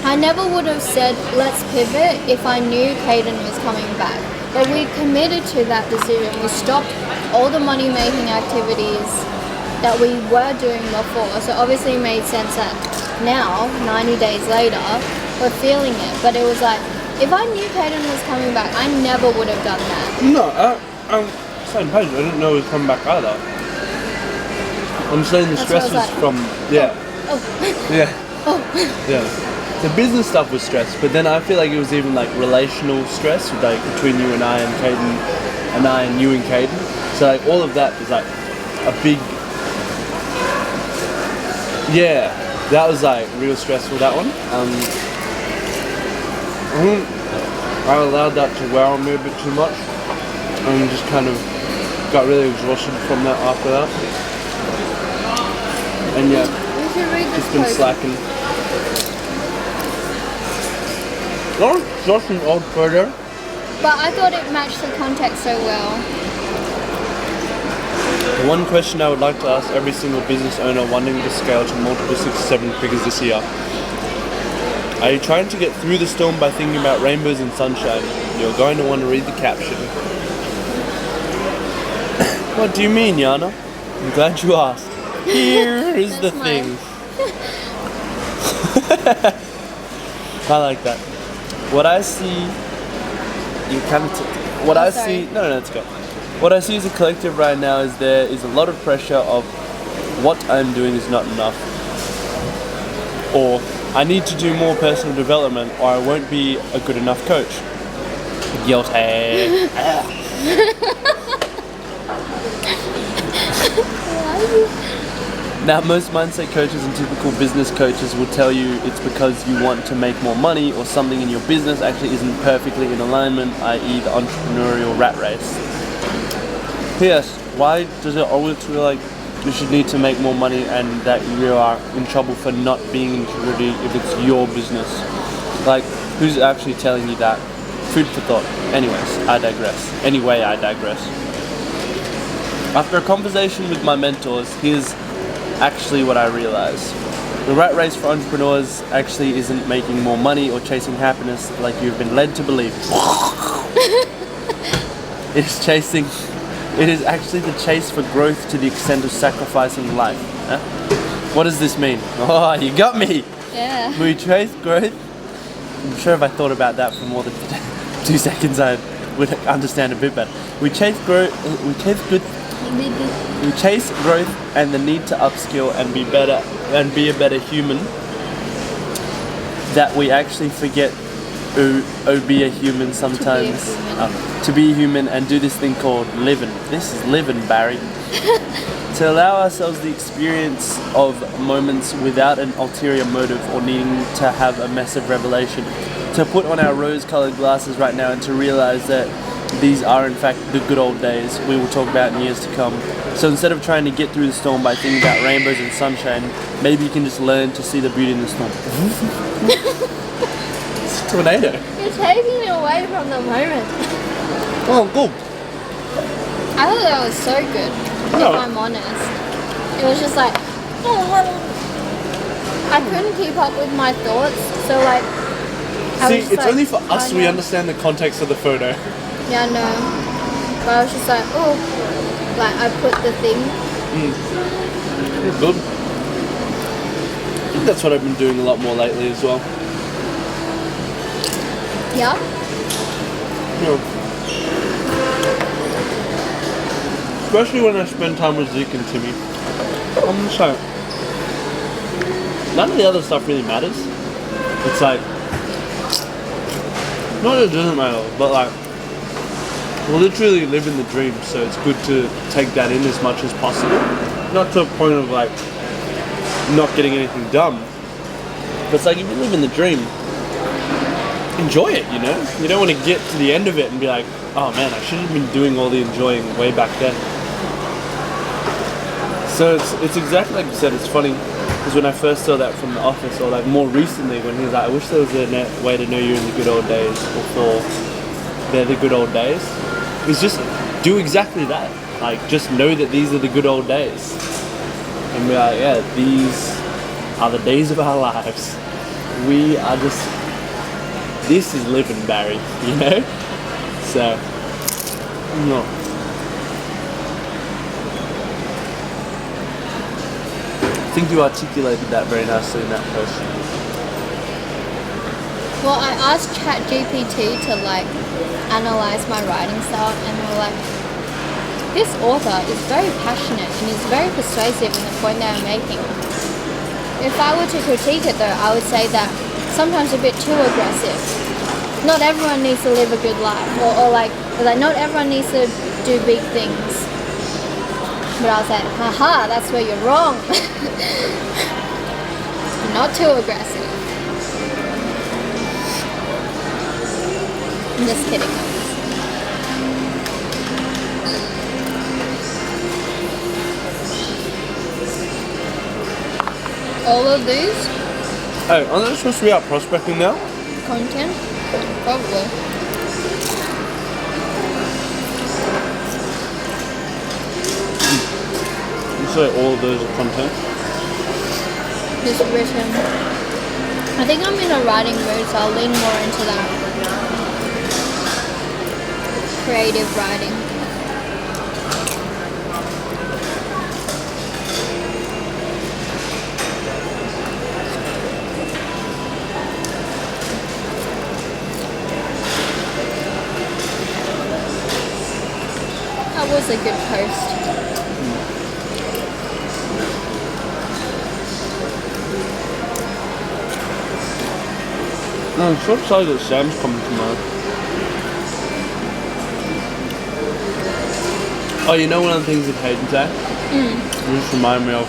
I never would have said, let's pivot if I knew Caden was coming back. But we committed to that decision. We stopped all the money-making activities that we were doing before. So obviously it made sense that now, 90 days later, we're feeling it. But it was like, if I knew Caden was coming back, I never would have done that. No, same page. I didn't know he was coming back either. I'm saying the That's stress what I was was like, from Oh, yeah. oh. Yeah. The business stuff was stress, but then I feel like it was even like relational stress, like between you and I and Caden, and I and you and Caden. So like all of that was like a big, yeah, that was like real stressful, that one. I think I allowed that to wear on me a bit too much, and just kind of got really exhausted from that after that. And yeah, You should read this just been post. slacking. Oh, just an old photo. But I thought it matched the context so well. The one question I would like to ask every single business owner wanting to scale to multiple 6 to 7 figures this year. Are you trying to get through the storm by thinking about rainbows and sunshine? You're going to want to read the caption. What do you mean, Yana? I'm glad you asked. Here is the That's thing. I like that. What I see, you kind of. What I sorry. see, no, it's good. What I see as a collective right now is there is a lot of pressure of what I'm doing is not enough, or I need to do more personal development, or I won't be a good enough coach. Guilty. Now, most mindset coaches and typical business coaches will tell you it's because you want to make more money or something in your business actually isn't perfectly in alignment, i.e. the entrepreneurial rat race. P.S. Why does it always feel like you should need to make more money and that you are in trouble for not being in community if it's your business? Like, who's actually telling you that? Food for thought. Anyways, I digress. Anyway, I digress. After a conversation with my mentors, here's actually what I realized. The rat race for entrepreneurs actually isn't making more money or chasing happiness like you've been led to believe. It is actually the chase for growth to the extent of sacrificing life. Huh? What does this mean? Oh, you got me! Yeah. We chase growth. I'm sure if I thought about that for more than 2 seconds I would understand a bit better. We chase growth and the need to upskill and be better and be a better human, that we actually forget be a human sometimes. To be human and do this thing called living. This is living, Barry. To allow ourselves the experience of moments without an ulterior motive or needing to have a massive revelation. To put on our rose-colored glasses right now and to realize that these are in fact the good old days we will talk about in years to come. So instead of trying to get through the storm by thinking about rainbows and sunshine, maybe you can just learn to see the beauty in the storm. It's a tornado. You're taking me away from the moment. Oh, cool. I thought that was so good, No. if I'm honest. It was just like, I couldn't keep up with my thoughts, so like, I See, was just it's like, only for us oh, we no. understand the context of the photo. Yeah, no. But I was just like, oh, like I put the thing. You're good. I think that's what I've been doing a lot more lately as well. Yeah. Yeah. Especially when I spend time with Zeke and Timmy. I'm just like, none of the other stuff really matters. It's like, not that it doesn't matter, but like, we're literally living the dream, so it's good to take that in as much as possible. Not to a point of like, not getting anything done. But it's like, if you live in the dream, enjoy it, you know? You don't want to get to the end of it and be like, oh man, I should have been doing all the enjoying way back then. So it's exactly like you said. It's funny because when I first saw that from The Office, or like more recently when he was like, I wish there was a way to know you in the good old days before they're the good old days. It's just do exactly that. Like just know that these are the good old days, and be like, yeah, these are the days of our lives. We are just, this is living, Barry. You know. So no. think you articulated that very nicely in that post. Well, I asked ChatGPT to like analyze my writing style, and they were like, this author is very passionate and is very persuasive in the point that I'm making. If I were to critique it though, I would say that sometimes a bit too aggressive. Not everyone needs to live a good life, or like not everyone needs to do big things. But I was like, haha, that's where you're wrong. Not too aggressive. I'm just kidding. All of these Oh, aren't they supposed to be out prospecting now? content? Probably. You say all of those are content? Just written. I think I'm in a writing mood, so I'll lean more into that. Creative writing. That was a good post. No, I'm so excited that Sam's coming tomorrow. Oh, you know one of the things that Hayden said? It just reminded me of.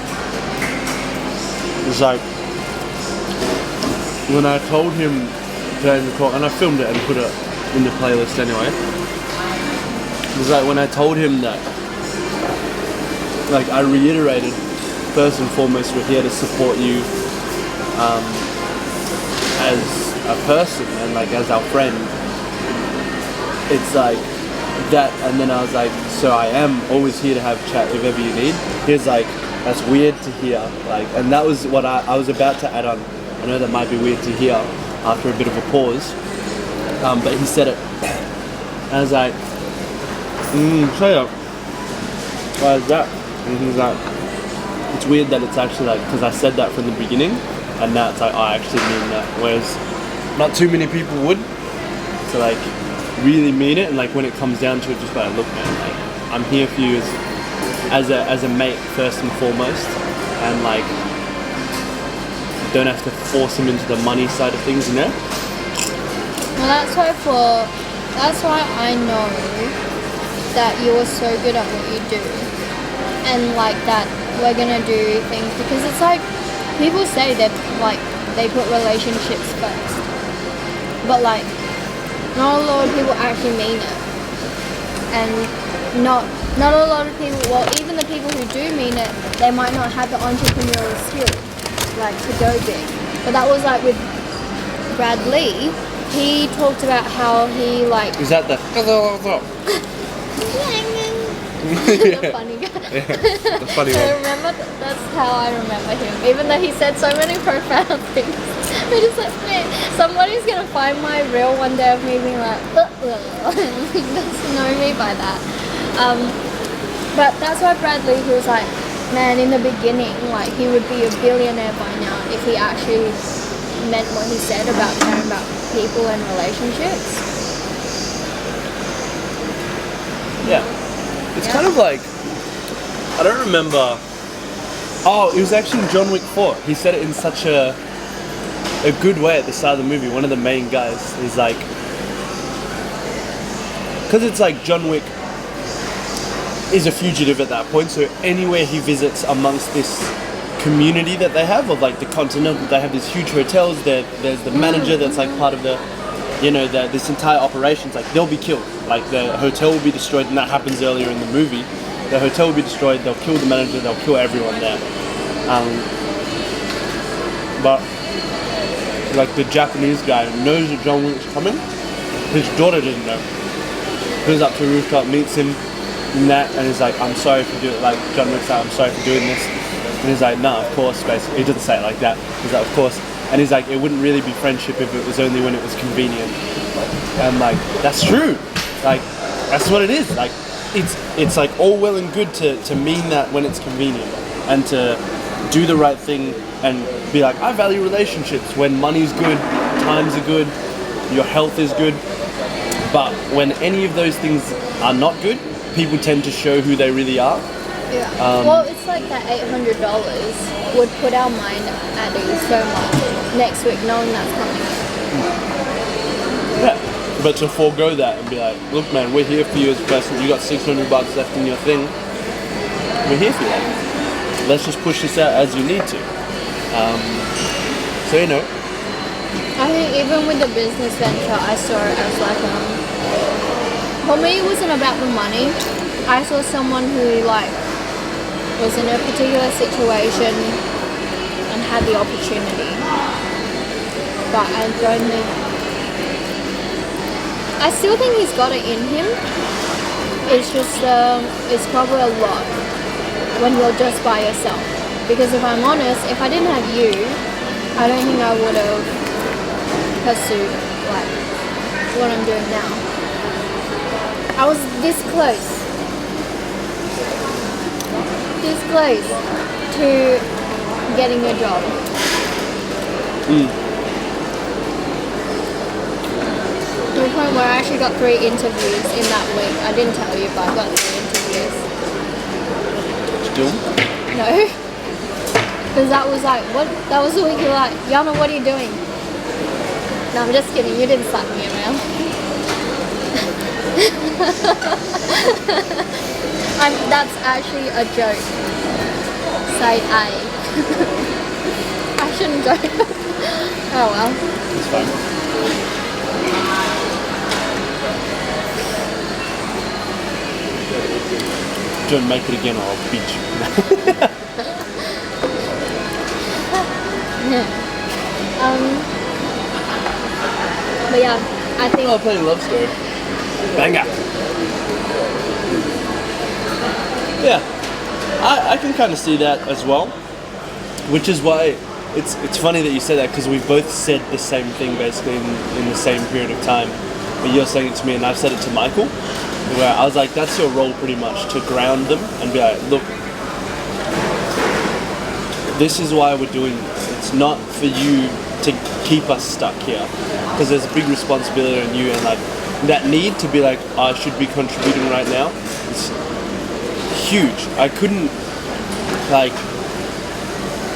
It's like when I told him today in the talk, and I filmed it and put it in the playlist anyway. It was like when I told him that, like I reiterated, first and foremost, we're here to support you as a person and like as our friend. It's like that, and then I was like, so I am always here to have a chat if ever you need. He was like, that's weird to hear, like, and that was what I was about to add on. I know that might be weird to hear after a bit of a pause, but he said it. I was like, say it. Why is that? And he was like, it's weird that it's actually like, because I said that from the beginning, and now it's like, I actually mean that. Whereas not too many people would, to like really mean it, and like when it comes down to it, just like, look man, like I'm here for you as a mate first and foremost, and like don't have to force him into the money side of things, you know? Well, that's why I know that you're so good at what you do, and like that we're gonna do things, because it's like people say that like they put relationships first, but like not a lot of people actually mean it, and not a lot of people, well, even the people who do mean it, they might not have the entrepreneurial skill like to go big. But that was like with Brad Lee. He talked about how he like Is that the the funny guy. yeah, the funny I one? remember that's how I remember him, even though he said so many profound things. We're just like, man, somebody's gonna find my reel one day of me being like, he doesn't know me by that. But that's why Bradley, he was like, man, in the beginning, like he would be a billionaire by now if he actually meant what he said about caring about people and relationships. Yeah. It's kind of like, I don't remember. Oh, it was actually John Wick 4. He said it in such a good way at the start of the movie. One of the main guys is like, because it's like John Wick is a fugitive at that point, so anywhere he visits amongst this community that they have, of like the Continental, they have these huge hotels, there's the manager that's like part of the, you know, this entire operations, like they'll be killed. Like the hotel will be destroyed, and that happens earlier in the movie. The hotel will be destroyed, they'll kill the manager, they'll kill everyone there. But like the Japanese guy knows that John Wick's coming. His daughter didn't know. Goes up to a rooftop, meets him, and he's like, I'm sorry for doing, like John Wick's like, I'm sorry for doing this. And he's like, no, of course, basically. He doesn't say it like that. He's like, of course. And he's like, it wouldn't really be friendship if it was only when it was convenient. And like, that's true. Like, that's what it is. Like, it's like all well and good to mean that when it's convenient, and to do the right thing and be like, I value relationships when money's good, times are good, your health is good. But when any of those things are not good, people tend to show who they really are. Yeah. Well, it's like that $800 would put our mind at ease so much next week, knowing that's coming. Yeah. But to forego that and be like, look, man, we're here for you as a person. You got $600 left in your thing. We're here for you. Let's just push this out as you need to. So, you know. I think even with the business venture, I saw it as like, for me, it wasn't about the money. I saw someone who like was in a particular situation and had the opportunity, but I don't think. I still think he's got it in him. It's just it's probably a lot when you're just by yourself. Because if I'm honest, if I didn't have you, I don't think I would have pursued like what I'm doing now. I was this close to getting a job. To the point where I actually got 3 interviews in that week. I didn't tell you, but I got 3 interviews. Still? No. Because that was like, what? That was the week you're like, Yana, what are you doing? No, I'm just kidding. You didn't slap me around. That's actually a joke. Say A. I shouldn't joke. Oh well. It's fine. Don't make it again or I'll beat you. But yeah, I think. Oh, playing Love Story. Banger. Yeah, I can kind of see that as well, which is why it's funny that you said that, because we both said the same thing basically in the same period of time. But you're saying it to me and I've said it to Michael, where I was like, that's your role pretty much, to ground them and be like, look, this is why we're doing this. It's not for you to keep us stuck here, because there's a big responsibility on you, and like that need to be like, I should be contributing right now. It's huge. I couldn't, like,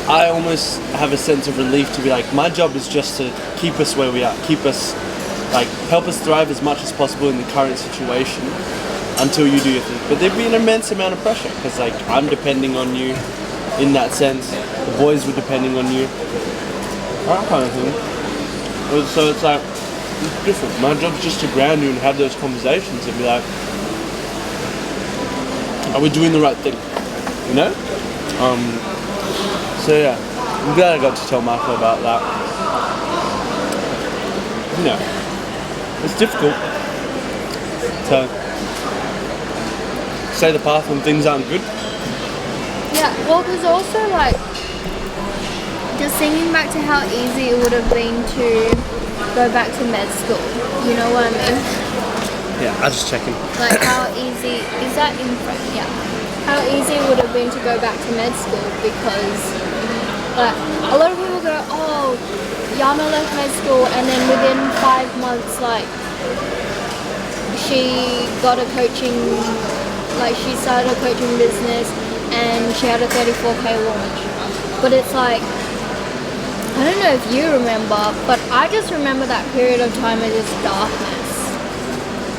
I almost have a sense of relief to be like, my job is just to keep us where we are, keep us, like, help us thrive as much as possible in the current situation until you do your thing. But there'd be an immense amount of pressure, because like I'm depending on you in that sense. The boys were depending on you. That kind of thing. So it's like, it's different. My job's just to ground you and have those conversations and be like, are we doing the right thing? You know? So yeah, I'm glad I got to tell Michael about that. You know, it's difficult to say the path when things aren't good. Yeah, well, there's also like, just thinking back to how easy it would have been to go back to med school. You know what I mean? Yeah, I was just checking. Like how easy, is that in front? Yeah. How easy it would have been to go back to med school, because like a lot of people go, oh, Yana left med school and then within 5 months like she got a coaching, like she started a coaching business and she had a 34K launch. But it's like, I don't know if you remember, but I just remember that period of time as just darkness.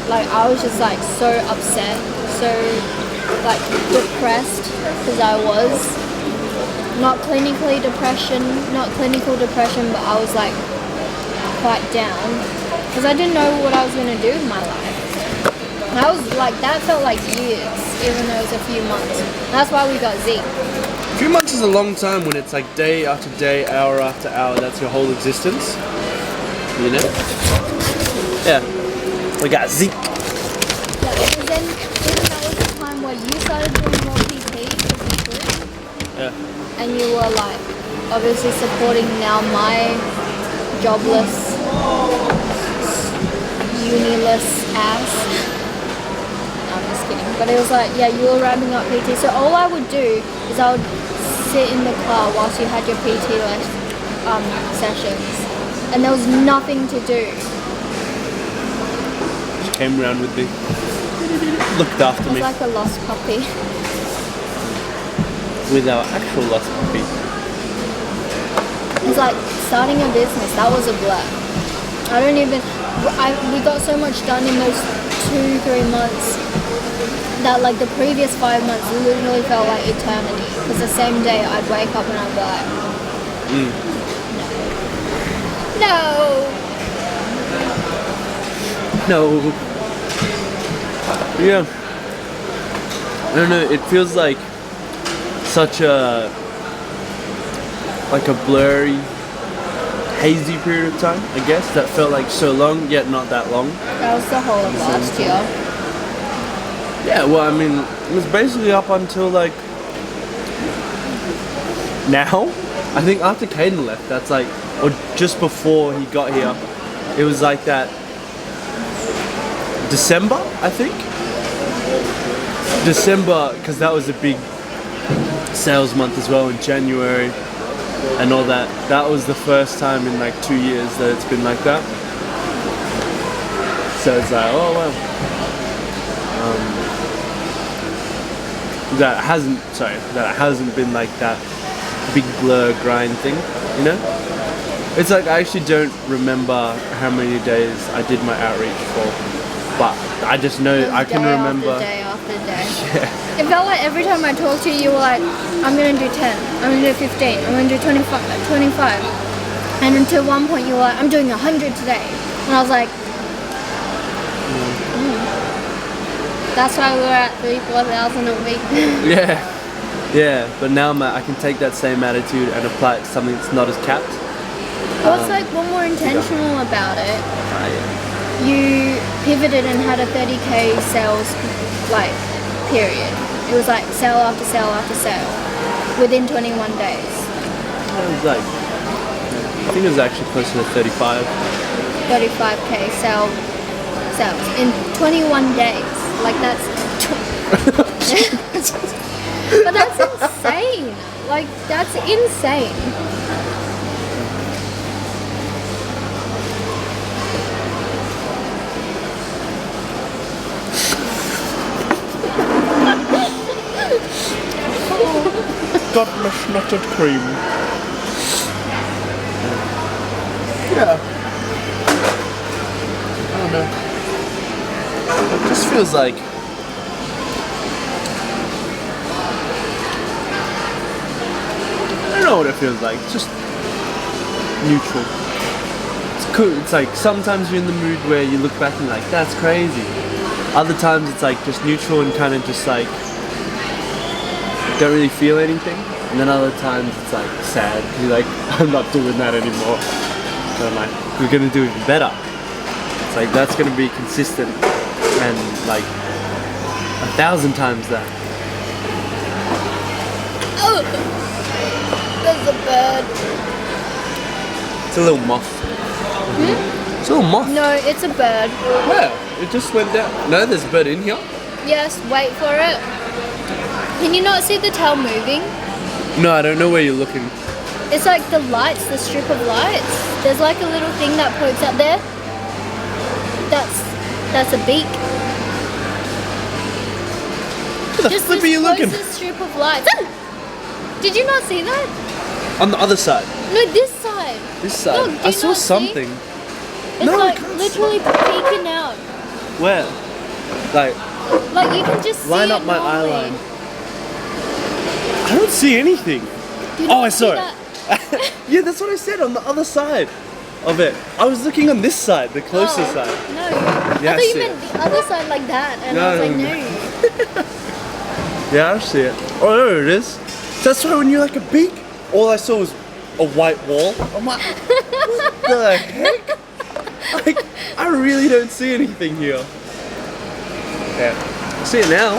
Like I was just like so upset, so like depressed, because I was not clinical depression, but I was like quite down, because I didn't know what I was going to do with my life. And I was like, that felt like years, even though it was a few months. And that's why we got Zeke. A few months is a long time when it's like day after day, hour after hour. That's your whole existence. You know? Yeah. We got Zeke. Yeah, because then even that was the time where you started doing more PT because you could. Yeah. And you were like obviously supporting now my jobless, uniless ass. No, I'm just kidding. But it was like, yeah, you were ramping up PT. So all I would do is I would sit in the car whilst you had your PT sessions, and there was nothing to do. She came around with me, looked after It was me like a lost puppy. with our actual lost puppy. It's like starting a business. That was a blur. We got so much done in those 2-3 months that like the previous 5 months literally felt like eternity. Because the same day I'd wake up and I'd be like, No. Yeah. I don't know, it feels like such a blurry, hazy period of time, I guess, that felt like so long, yet not that long. that was the whole of last year. Yeah, well, I mean, it was basically up until like now. I think after Caden left, that's like, or just before he got here, it was like that December, I think. December, because that was a big sales month as well in January and all that. That was the first time in like 2 years that it's been like that. So it's like, oh wow. That it hasn't been like that big blur grind thing, you know? It's like I actually don't remember how many days I did my outreach for, but I just know I can remember. Day after day. Yeah. It felt like every time I talked to you, you were like, I'm gonna do 10, I'm gonna do 15, I'm gonna do 25. And until one point you were like, I'm doing 100 today. And I was like, That's why we were at 3,000-4,000 a week. Yeah, but now I can take that same attitude and apply it to something that's not as capped. What's like one more intentional about it? Yeah. You pivoted and had a 30k sales like period. It was like sale after sale after sale within 21 days. It was like, I think it was actually closer to 35k sales in 21 days. Like that's but that's insane. Like that's insane. Got my snotted cream. Yeah. I don't know. It just feels like I don't know what it feels like. It's just neutral. It's cool. It's like sometimes you're in the mood where you look back and you're like, that's crazy. Other times it's like just neutral and kind of just like don't really feel anything. And then other times it's like sad. You're like, I'm not doing that anymore. So I'm like, we're gonna do even better. It's like that's gonna be consistent and like 1,000 times that. Oh, there's a bird. It's a little moth. It's a little moth. No, it's a bird. Where? It just went down. No, there's a bird in here. Yes, wait for it. Can you not see the tail moving? No, I don't know where you're looking. It's like the lights, the strip of lights. There's like a little thing that pokes up there. That's a beak. Where the flip are you looking? Just this strip of lights. Did you not see that? On the other side. No, this side. This side. Look, do I you saw not see? something. It's No, I like can't literally peeking out. Where? Like, Like you can just see line it up my eye normally. line. I don't see anything. Do you Oh, not I saw see it. that? Yeah, that's what I said, on the other side of it. I was looking on this side, the closer Oh, side. No. Yeah, I I thought you see meant the other side like that, and No, I was like, no, no. Yeah, I see it. Oh, there it is. That's why when you're like a beak, all I saw was a white wall. I'm like, what the heck? Like, I really don't see anything here. Yeah, I see it now.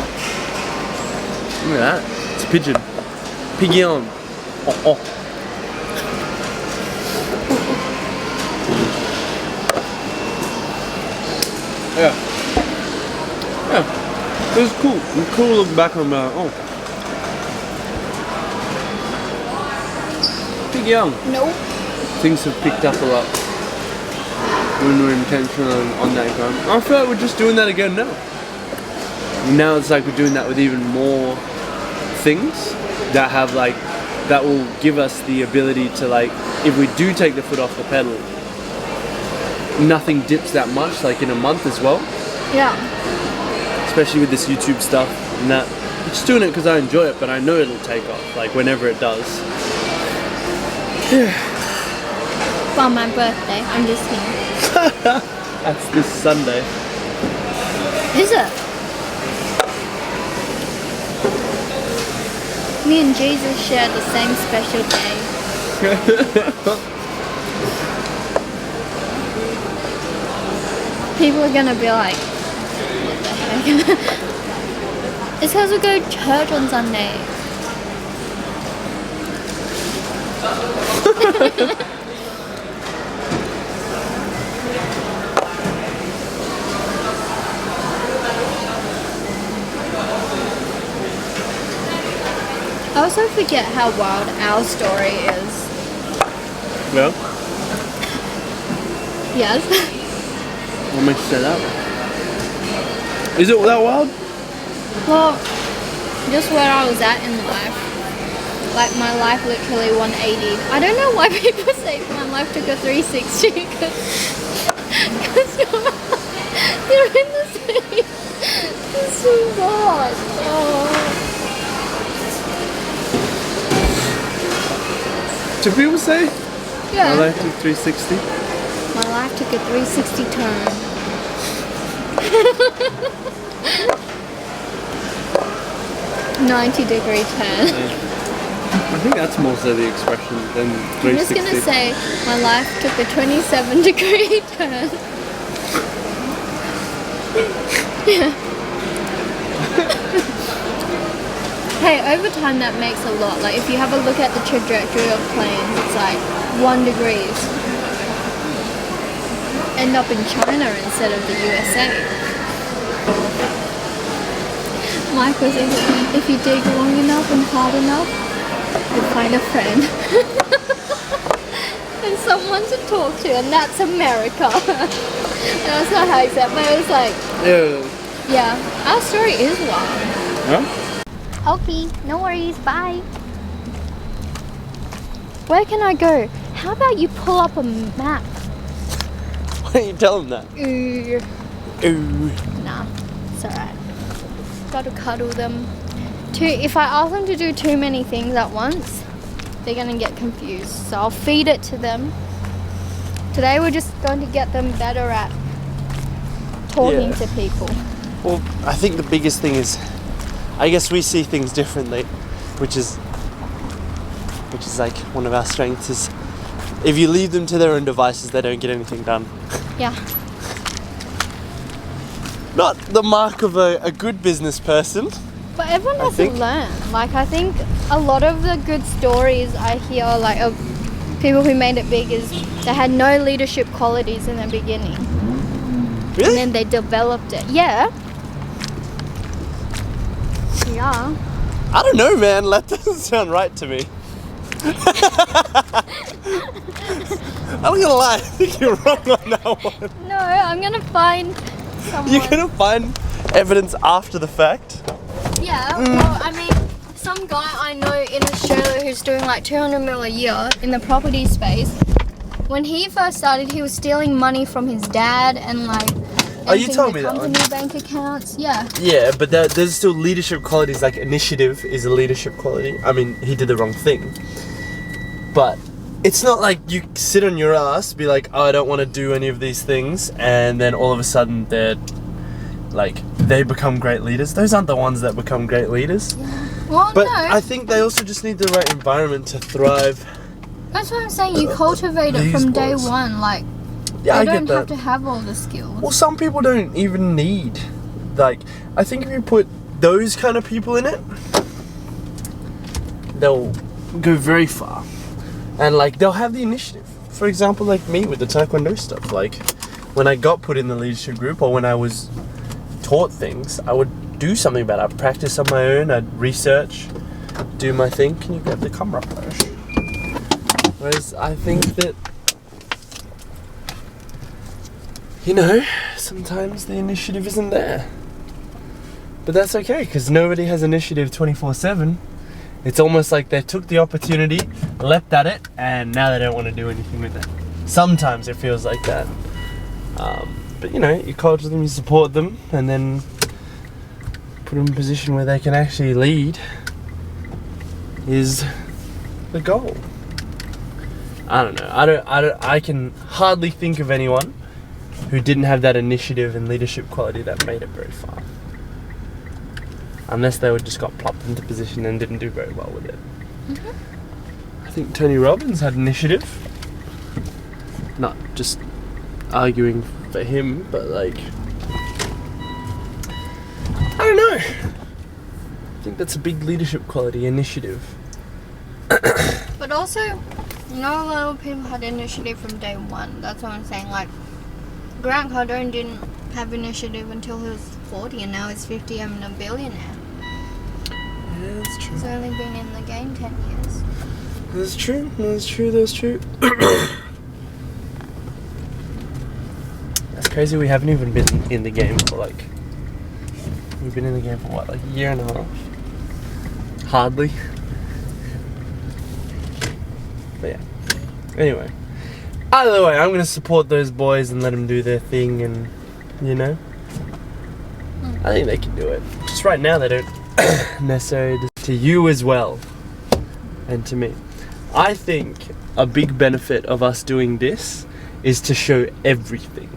Look at that. It's a pigeon. Pigeon. Oh. Yeah. It was cool. It was cool looking back on oh. think, Young? Nope. Things have picked up a lot when we're intentional on that ground. I feel like we're just doing that again now. Now it's like we're doing that with even more things that have like, that will give us the ability to like, if we do take the foot off the pedal, nothing dips that much, like in a month as well. Yeah. Especially with this YouTube stuff and that. I'm just doing it because I enjoy it, but I know it'll take off, like whenever it does. For my birthday, I'm just here. That's this Sunday. Is it? Me and Jesus share the same special day. People are gonna be like, what the heck? It's because we go to church on Sunday. I also forget how wild our story is. Well, Yes. what makes you say that? Is it that wild? Well, just where I was at in life. Like my life literally 180. I don't know why people say my life took a 360 because you're in the same spot. Oh. Do people say? Yeah. My life took 360. My life took a 360 turn. 90-degree turn. I think that's more so the expression than 360. I'm just gonna say my life took a 27-degree turn. Yeah. Hey, over time that makes a lot. Like if you have a look at the trajectory of planes, it's like 1 degree. End up in China instead of the USA. Michael says if you dig long enough and hard enough, you'll find a friend. And someone to talk to, and that's America. That's not how he said, but it was like, yeah, our story is wild. Huh? Okay, no worries, bye. Where can I go? How about you pull up a map? Why don't you tell them that? Nah, it's alright. Gotta cuddle them. If I ask them to do too many things at once, they're gonna get confused. So I'll feed it to them. Today we're just going to get them better at talking to people. Well, I think the biggest thing is, I guess we see things differently, which is like one of our strengths is if you leave them to their own devices, they don't get anything done. Yeah. Not the mark of a good business person. But everyone has to learn. Like I think a lot of the good stories I hear like of people who made it big is they had no leadership qualities in the beginning. Really? And then they developed it. Yeah. Yeah. I don't know, man. That doesn't sound right to me. I'm not gonna lie, I think you're wrong on that one. No, I'm gonna find someone. You're gonna find evidence after the fact? Yeah, well, I mean, some guy I know in Australia who's doing like 200 mil a year in the property space, when he first started, he was stealing money from his dad and like you told me that one. company bank accounts, yeah. Yeah, but there's still leadership qualities, like initiative is a leadership quality. I mean, he did the wrong thing. But it's not like you sit on your ass, be like, oh, I don't want to do any of these things, and then all of a sudden they become great leaders. Those aren't the ones that become great leaders. Yeah. Well, But no. I think they also just need the right environment to thrive. That's what I'm saying. You cultivate it from day one. Like, Yeah, I you get don't that. have to have all the skills. Well, some people don't even need, like, I think if you put those kind of people in it, they'll go very far. And, like, they'll have the initiative. For example, like me with the Taekwondo stuff. Like, when I got put in the leadership group or when I was taught things, I would do something about it. I'd practice on my own, I'd research, do my thing. Can you grab the camera, Flash? Whereas I think that, you know, sometimes the initiative isn't there. But that's okay, because nobody has initiative 24/7. It's almost like they took the opportunity, leapt at it, and now they don't want to do anything with it. Sometimes it feels like that. But you know, you culture them, you support them, and then put them in a position where they can actually lead is the goal. I don't know. I can hardly think of anyone who didn't have that initiative and leadership quality that made it very far. Unless they just got plopped into position and didn't do very well with it. I think Tony Robbins had initiative. Not just arguing for him, but like, I don't know. I think that's a big leadership quality, initiative. But also, not a lot of people had initiative from day one. That's what I'm saying. Like, Grant Cardone didn't have initiative until he was 40, and now he's 50 and a billionaire. Yeah, that's true. He's only been in the game 10 years. That's true. That's true. That's true. That's crazy. We haven't even been in the game for like. We've been in the game for what, like a year and a half? Hardly. But yeah. Anyway. Either way, I'm going to support those boys and let them do their thing, and you know, I think they can do it. Just right now, they don't necessarily. To you as well, and to me. I think a big benefit of us doing this is to show everything.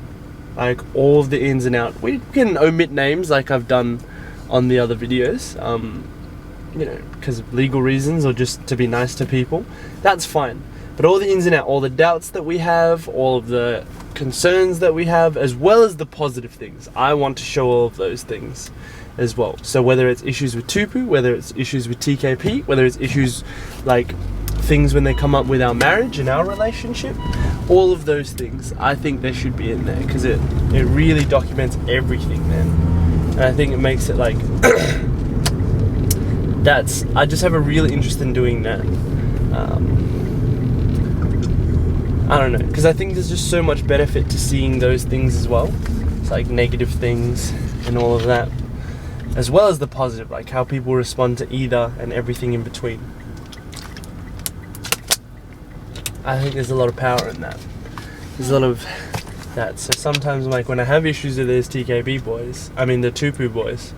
Like all of the ins and outs. We can omit names like I've done on the other videos, you know, because of legal reasons or just to be nice to people. That's fine. But all the ins and outs, all the doubts that we have, all of the concerns that we have, as well as the positive things, I want to show all of those things as well. So whether it's issues with Tupu, whether it's issues with TKP, whether it's issues like things when they come up with our marriage and our relationship, all of those things, I think they should be in there, because it really documents everything, man. And I think it makes it like I just have a real interest in doing that. I don't know, because I think there's just so much benefit to seeing those things as well. It's like negative things and all of that, as well as the positive, like how people respond to either and everything in between. I think there's a lot of power in that. There's a lot of that. So sometimes, like when I have issues with those TKB boys, I mean the Tupu boys,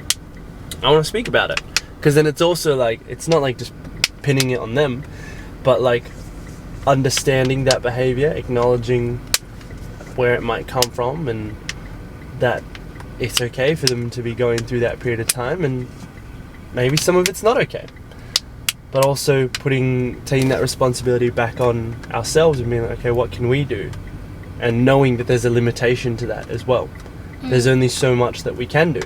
I want to speak about it, because then it's also like, it's not like just pinning it on them, but like understanding that behavior, acknowledging where it might come from, and that it's okay for them to be going through that period of time, and maybe some of it's not okay. But also taking that responsibility back on ourselves and being like, okay, what can we do? And knowing that there's a limitation to that as well. There's only so much that we can do.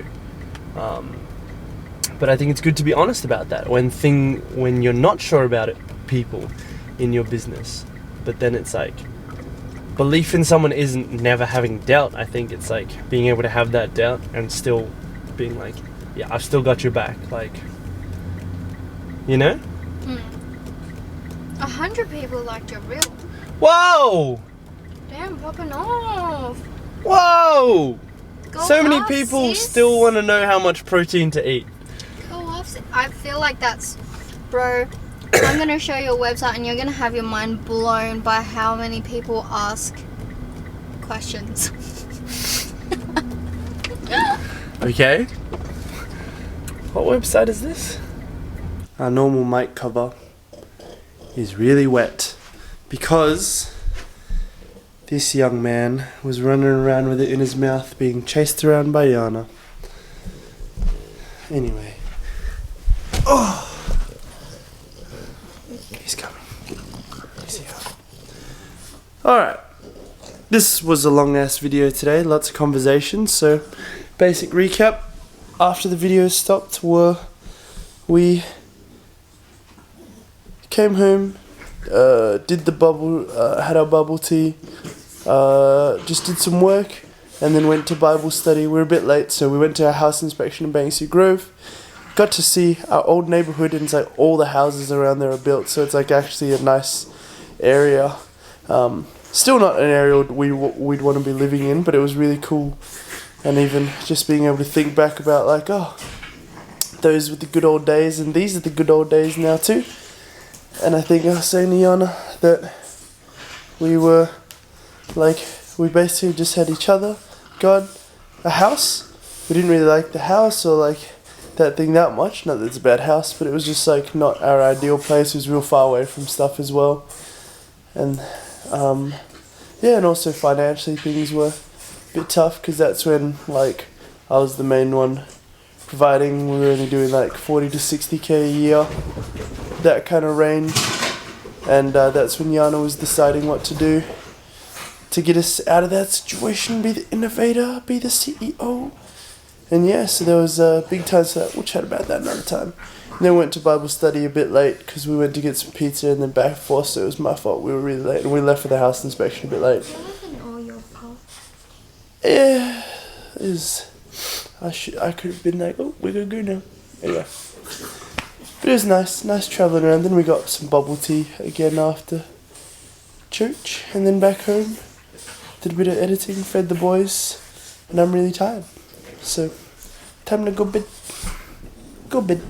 But I think it's good to be honest about that when you're not sure about it, people in your business. But then it's like, belief in someone isn't never having doubt. I think it's like being able to have that doubt and still being like, yeah, I've still got your back. Like, you know? 100 people liked your reel. Whoa! Damn, popping off. Whoa! Go So many off, people sis. still want to know how much protein to eat. Go off, sis. I feel like that's, bro. I'm gonna show you a website and you're gonna have your mind blown by how many people ask questions. Okay. What website is this? Our normal mic cover is really wet because this young man was running around with it in his mouth being chased around by Yana. Anyway. Oh! He's coming. He's here. Alright. This was a long ass video today, lots of conversations, so basic recap after the video stopped were we came home, did the bubble, had our bubble tea, just did some work, and then went to Bible study. We were a bit late, so we went to our house inspection in Banksia Grove. Got to see our old neighbourhood, and it's like all the houses around there are built, so it's like actually a nice area. Still not an area we'd want to be living in, but it was really cool. And even just being able to think back about like, oh, those were the good old days, and these are the good old days now too. And I think I was saying to Yana that we were like, we basically just had each other, God, a house. We didn't really like the house or like that thing that much. Not that it's a bad house, but it was just like not our ideal place. It was real far away from stuff as well. And yeah, and also financially things were a bit tough because that's when like I was the main one providing. We were only doing like 40 to 60k a year, that kind of range. And that's when Yana was deciding what to do to get us out of that situation, be the innovator, be the CEO. And yeah, so there was big times for that. We'll chat about that another time. And then went to Bible study a bit late because we went to get some pizza and then back and forth, so it was my fault. We were really late and we left for the house inspection a bit late. That wasn't all your fault. Yeah, I could have been like, oh, we're gonna go now. Anyway. But it was nice travelling around. Then we got some bubble tea again after church and then back home. Did a bit of editing, fed the boys, and I'm really tired. So, time to go bed. Go bed.